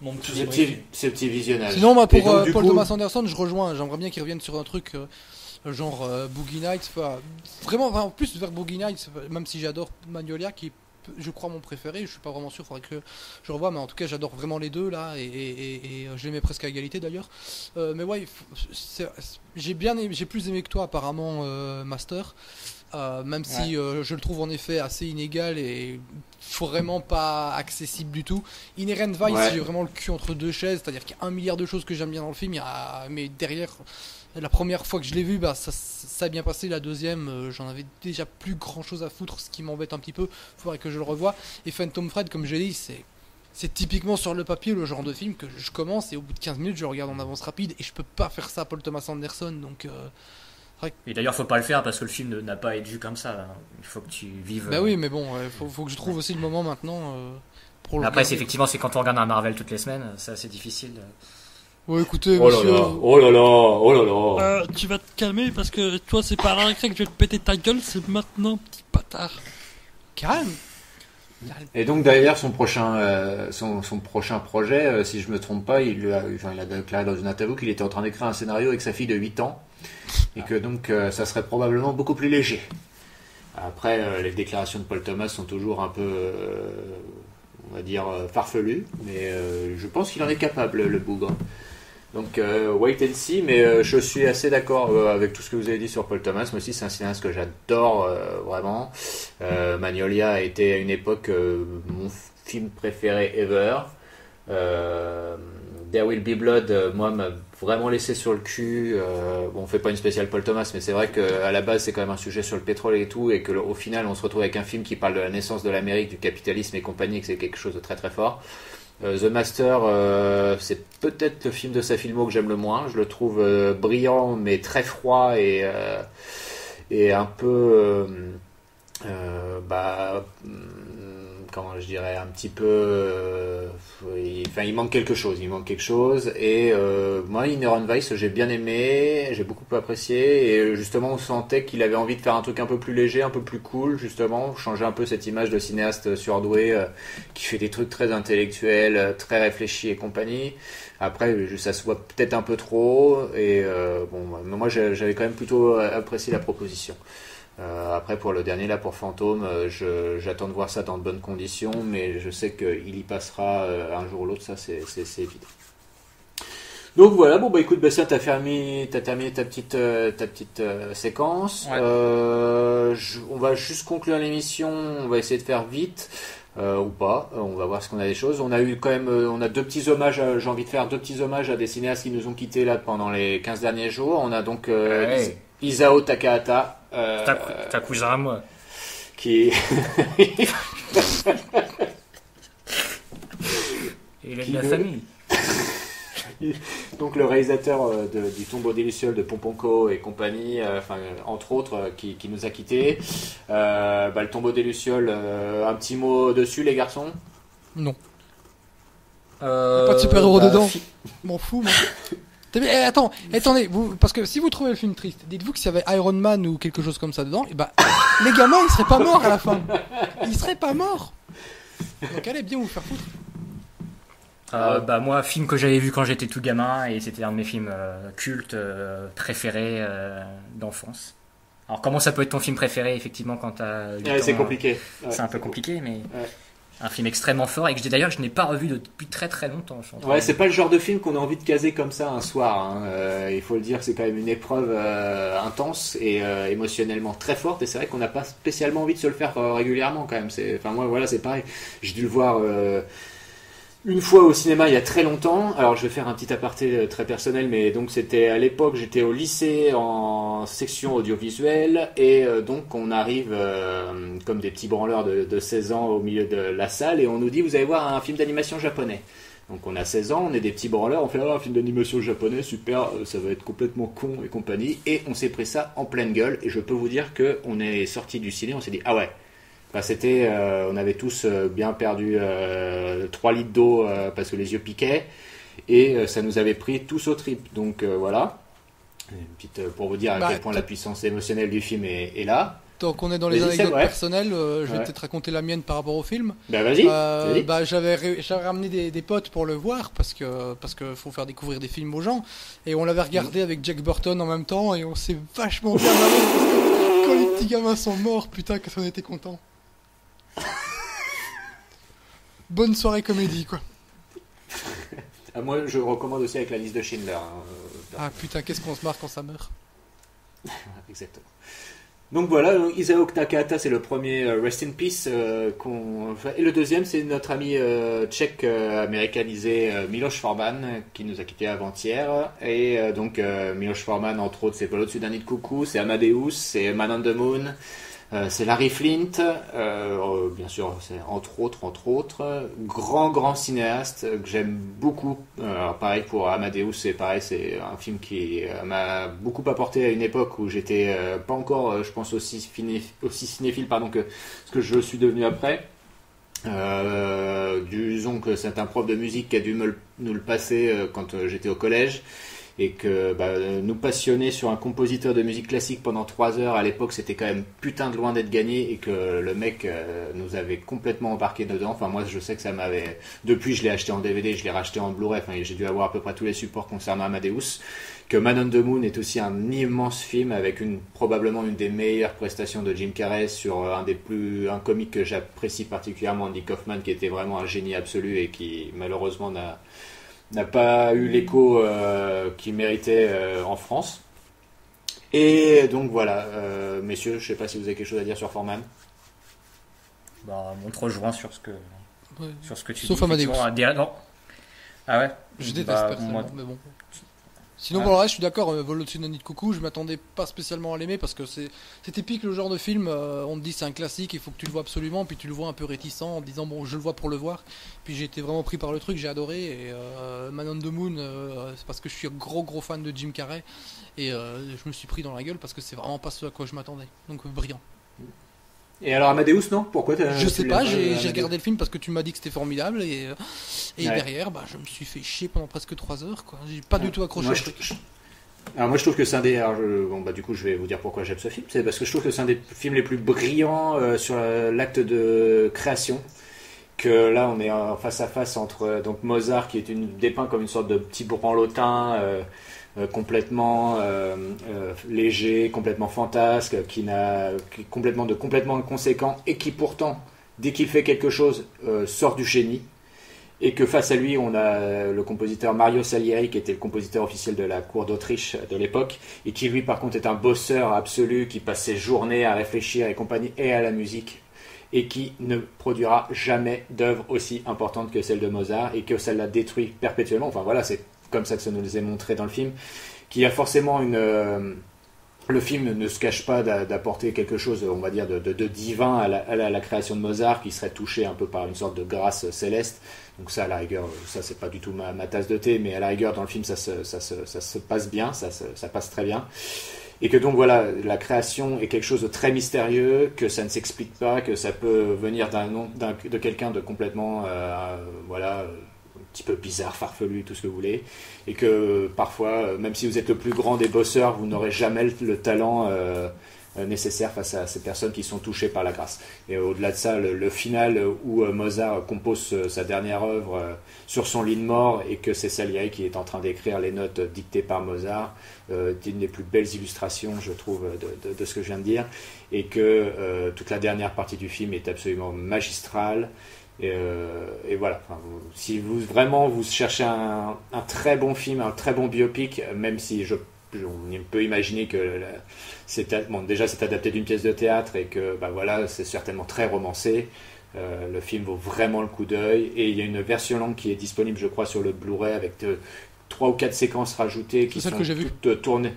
mon ce petit visionnage. Sinon, moi, pour Paul Thomas Anderson, je rejoins. J'aimerais bien qu'il revienne sur un truc genre Boogie Nights. Vraiment, en plus, vers Boogie Nights, même si j'adore Magnolia, qui est, je crois, mon préféré, je suis pas vraiment sûr, il faudrait que je revoie, mais en tout cas j'adore vraiment les deux là, et je les mets presque à égalité d'ailleurs. Mais ouais, j'ai plus aimé que toi apparemment Master, même si je le trouve en effet assez inégal et vraiment pas accessible du tout. Inherent Vice, j'ai vraiment le cul entre deux chaises, c'est-à-dire qu'il y a 1 milliard de choses que j'aime bien dans le film, mais derrière, la première fois que je l'ai vu, ça a bien passé. La deuxième, j'en avais déjà plus grand chose à foutre, ce qui m'embête un petit peu. Il faudrait que je le revoie. Et Phantom Thread, comme j'ai dit, c'est typiquement sur le papier le genre de film que je commence et au bout de 15 minutes, je le regarde en avance rapide. Et je peux pas faire ça à Paul Thomas Anderson. Donc, et d'ailleurs, faut pas le faire parce que le film n'a pas été vu comme ça. Il faut que tu vives. Bah oui, mais bon, faut que je trouve aussi le moment maintenant. Pour après, c'est quand on regarde un Marvel toutes les semaines, c'est assez difficile. Ouais, écoutez, monsieur. Oh là là. Tu vas te calmer parce que toi, c'est pas à la récré que je vais te péter ta gueule, c'est maintenant, petit bâtard. Calme. Et donc d'ailleurs son prochain projet, si je me trompe pas, il a déclaré dans une interview qu'il était en train d'écrire un scénario avec sa fille de 8 ans et que donc ça serait probablement beaucoup plus léger. Après, les déclarations de Paul Thomas sont toujours un peu, on va dire, farfelues, mais je pense qu'il en est capable, le bougre. Donc wait and see, mais je suis assez d'accord avec tout ce que vous avez dit sur Paul Thomas. Moi aussi, c'est un cinéaste que j'adore vraiment. Magnolia a été à une époque mon film préféré ever. There Will Be Blood, moi, m'a vraiment laissé sur le cul. Bon, on fait pas une spéciale Paul Thomas, mais c'est vrai qu'à la base, c'est quand même un sujet sur le pétrole et tout, et qu'au final, on se retrouve avec un film qui parle de la naissance de l'Amérique, du capitalisme et compagnie, et que c'est quelque chose de très très fort. The Master, c'est peut-être le film de sa filmo que j'aime le moins. Je le trouve brillant, mais très froid et un peu, comment je dirais, un petit peu, il manque quelque chose. Et moi, Inherent Vice, j'ai bien aimé, j'ai beaucoup apprécié, et justement, on sentait qu'il avait envie de faire un truc un peu plus léger, un peu plus cool, justement, changer un peu cette image de cinéaste surdoué qui fait des trucs très intellectuels, très réfléchis et compagnie. Après, ça se voit peut-être un peu trop, et moi, j'avais quand même plutôt apprécié la proposition. Après, pour le dernier, là, pour Fantôme, j'attends de voir ça dans de bonnes conditions, mais je sais qu'il y passera un jour ou l'autre, ça c'est évident. Donc voilà, écoute, Bastien, t'as terminé ta petite séquence. Ouais. On va juste conclure l'émission, on va essayer de faire vite. Ou pas, on va voir ce qu'on a des choses. On a eu quand même, on a deux petits hommages, j'ai envie de faire deux petits hommages à des cinéastes qui nous ont quittés là pendant les 15 derniers jours. On a donc Isao Takahata. Ta cousin à moi. Qui Il est de la famille. Donc le réalisateur du Tombeau des Lucioles de Pomponco et compagnie, entre autres, qui nous a quittés. Le Tombeau des Lucioles, un petit mot dessus, les garçons? Non. Pas de super-héros dedans. M'en fous, moi. Mais attendez, parce que si vous trouvez le film triste, dites-vous que s'il y avait Iron Man ou quelque chose comme ça dedans, et les gamins ils seraient pas morts à la fin. Ils seraient pas morts. Donc allez bien vous faire foutre. Moi, film que j'avais vu quand j'étais tout gamin, et c'était un de mes films cultes préférés d'enfance. Alors comment ça peut être ton film préféré effectivement quand t'as 8 ans, c'est compliqué. C'est un peu compliqué, mais un film extrêmement fort et que je n'ai pas revu depuis très très longtemps. C'est pas le genre de film qu'on a envie de caser comme ça un soir, hein. Il faut le dire, c'est quand même une épreuve intense et émotionnellement très forte, et c'est vrai qu'on n'a pas spécialement envie de se le faire régulièrement quand même. Moi c'est pareil, j'ai dû le voir une fois au cinéma il y a très longtemps. Alors je vais faire un petit aparté très personnel, mais donc c'était à l'époque, j'étais au lycée en section audiovisuelle, et donc on arrive comme des petits branleurs de 16 ans au milieu de la salle, et on nous dit vous allez voir un film d'animation japonais. Donc on a 16 ans, on est des petits branleurs, on fait un film d'animation japonais, super, ça va être complètement con et compagnie, et on s'est pris ça en pleine gueule, et je peux vous dire qu'on est sorti du ciné, on s'est dit ah ouais. On avait tous bien perdu 3 litres d'eau parce que les yeux piquaient, et ça nous avait pris tous aux tripes. Donc voilà, une petite, pour vous dire à quel point la puissance émotionnelle du film est là. Tant qu'on est dans les anecdotes personnelles, je vais peut-être raconter la mienne par rapport au film. Vas-y. J'avais ramené des potes pour le voir parce que faut faire découvrir des films aux gens, et on l'avait regardé avec Jack Burton en même temps, et on s'est vachement bien marré parce que quand les petits gamins sont morts, putain que ça en était content. Bonne soirée comédie, quoi. Moi, je recommande aussi avec la liste de Schindler. Ah putain, qu'est-ce qu'on se marre quand ça meurt. Exactement. Donc voilà, Isao Takahata, c'est le premier Rest in Peace et le deuxième, c'est notre ami tchèque américanisé Miloš Forman, qui nous a quittés avant-hier. Et donc Miloš Forman, entre autres, c'est Pas au-dessus d'un nid de coucou, c'est Amadeus, c'est Man on the Moon, c'est Larry Flint, bien sûr, c'est entre autres, grand cinéaste que j'aime beaucoup. Alors pareil pour Amadeus, c'est pareil, c'est un film qui m'a beaucoup apporté à une époque où j'étais pas encore, je pense, aussi cinéphile que ce que je suis devenu après. Disons que c'est un prof de musique qui a dû nous le passer quand j'étais au collège. Et que nous passionner sur un compositeur de musique classique pendant 3 heures à l'époque, c'était quand même putain de loin d'être gagné, et que le mec nous avait complètement embarqué dedans. Enfin moi je sais que ça m'avait... Depuis je l'ai acheté en DVD, je l'ai racheté en Blu-ray, j'ai dû avoir à peu près tous les supports concernant Amadeus. Que Man on the Moon est aussi un immense film avec probablement une des meilleures prestations de Jim Carrey sur un comique que j'apprécie particulièrement, Andy Kaufman, qui était vraiment un génie absolu et qui malheureusement n'a pas eu l'écho qu'il méritait en France. Et donc voilà, messieurs, je sais pas si vous avez quelque chose à dire sur Forman. On te rejoint sur ce que tu Sauf dis. Amadeus. Non. Ah ouais. Je déteste personnellement, mais bon. Sinon, pour le reste, je suis d'accord. Vol au-dessus d'un nid de coucou, je m'attendais pas spécialement à l'aimer parce que c'est typique le genre de film. On te dit c'est un classique, il faut que tu le vois absolument, puis tu le vois un peu réticent en te disant bon, je le vois pour le voir. Puis j'ai été vraiment pris par le truc, j'ai adoré. Et Man on the Moon, c'est parce que je suis un gros fan de Jim Carrey et je me suis pris dans la gueule parce que c'est vraiment pas ce à quoi je m'attendais. Donc brillant. Et alors Amadeus, non? Pourquoi Je sais pas, j'ai regardé le film parce que tu m'as dit que c'était formidable et derrière, je me suis fait chier pendant presque 3 heures, quoi. J'ai pas du tout accroché au truc. Alors moi je trouve que c'est un des... du coup je vais vous dire pourquoi j'aime ce film. C'est parce que je trouve que c'est un des films les plus brillants sur l'acte de création. Que là on est face à face entre donc Mozart qui est dépeint comme une sorte de petit branlotin complètement léger, complètement fantasque, qui est complètement inconséquent et qui pourtant, dès qu'il fait quelque chose, sort du génie. Et que face à lui, on a le compositeur Mario Salieri, qui était le compositeur officiel de la cour d'Autriche de l'époque, et qui lui par contre est un bosseur absolu, qui passe ses journées à réfléchir et compagnie, et à la musique, et qui ne produira jamais d'œuvre aussi importante que celle de Mozart, et que ça l'a détruit perpétuellement. Enfin voilà, c'est comme ça que ça nous est montré dans le film, qu'il y a forcément le film ne se cache pas d'apporter quelque chose, on va dire, de divin à la création de Mozart, qui serait touché un peu par une sorte de grâce céleste. Donc ça, à la rigueur, ça c'est pas du tout ma tasse de thé, mais à la rigueur, dans le film, ça se passe bien, ça passe très bien. Et que donc voilà, la création est quelque chose de très mystérieux, que ça ne s'explique pas, que ça peut venir de quelqu'un de complètement, un petit peu bizarre, farfelu, tout ce que vous voulez, et que parfois, même si vous êtes le plus grand des bosseurs, vous n'aurez jamais le talent nécessaire face à ces personnes qui sont touchées par la grâce. Et au-delà de ça, le final où Mozart compose sa dernière œuvre sur son lit de mort, et que c'est Salieri qui est en train d'écrire les notes dictées par Mozart, est une des plus belles illustrations, je trouve, de ce que je viens de dire, et que toute la dernière partie du film est absolument magistrale. Et voilà, enfin, si vous vraiment vous cherchez un très bon film, un très bon biopic, même si on peut imaginer que déjà c'est adapté d'une pièce de théâtre et que c'est certainement très romancé, le film vaut vraiment le coup d'œil, et il y a une version longue qui est disponible, je crois, sur le Blu-ray avec 3 ou 4 séquences rajoutées qui sont toutes tournées.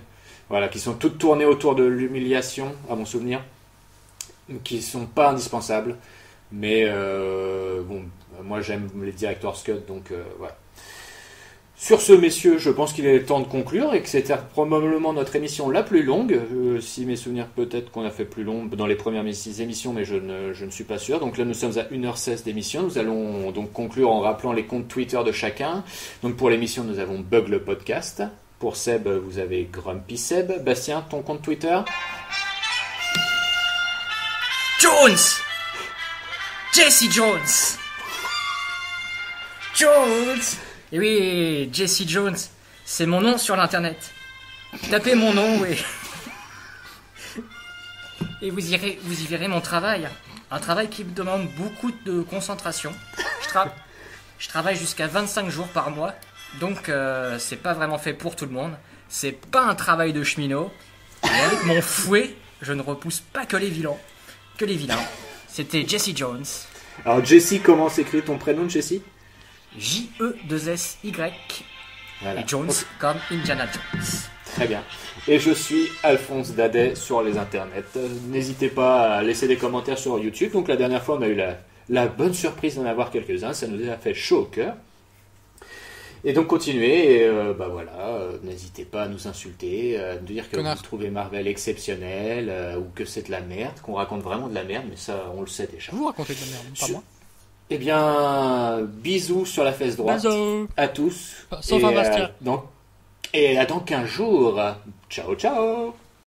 Voilà, qui sont toutes tournées autour de l'humiliation, à mon souvenir, qui sont pas indispensables. Mais moi j'aime les director's cut, donc voilà. Sur ce, messieurs, je pense qu'il est temps de conclure et que c'était probablement notre émission la plus longue. Si mes souvenirs, peut-être qu'on a fait plus long dans les premières émissions, mais je ne suis pas sûr. Donc là, nous sommes à 1h16 d'émission. Nous allons donc conclure en rappelant les comptes Twitter de chacun. Donc pour l'émission, nous avons Bug le podcast. Pour Seb, vous avez Grumpy Seb. Bastien, ton compte Twitter? Jones! Jesse Jones! Et oui, Jesse Jones, c'est mon nom sur l'internet. Tapez mon nom et vous y verrez mon travail. Un travail qui me demande beaucoup de concentration. Je travaille jusqu'à 25 jours par mois, donc c'est pas vraiment fait pour tout le monde. C'est pas un travail de cheminot. Et avec mon fouet, je ne repousse pas que les vilains. C'était Jesse Jones. Alors Jesse, comment s'écrit ton prénom, Jesse? J-E-2-S-Y. Voilà. Et Jones comme Indiana Jones. Très bien. Et je suis Alphonse Dadet sur les internets. N'hésitez pas à laisser des commentaires sur YouTube. Donc la dernière fois, on a eu la bonne surprise d'en avoir quelques-uns. Ça nous a fait chaud au cœur. Et donc continuez, et n'hésitez pas à nous insulter, à nous dire que vous trouvez Marvel exceptionnel, ou que c'est de la merde, qu'on raconte vraiment de la merde, mais ça on le sait déjà. Vous racontez de la merde, pas moi. Eh bien, bisous sur la fesse droite à tous. Sauf à Bastien. Et à dans 15 jours. Ciao, ciao.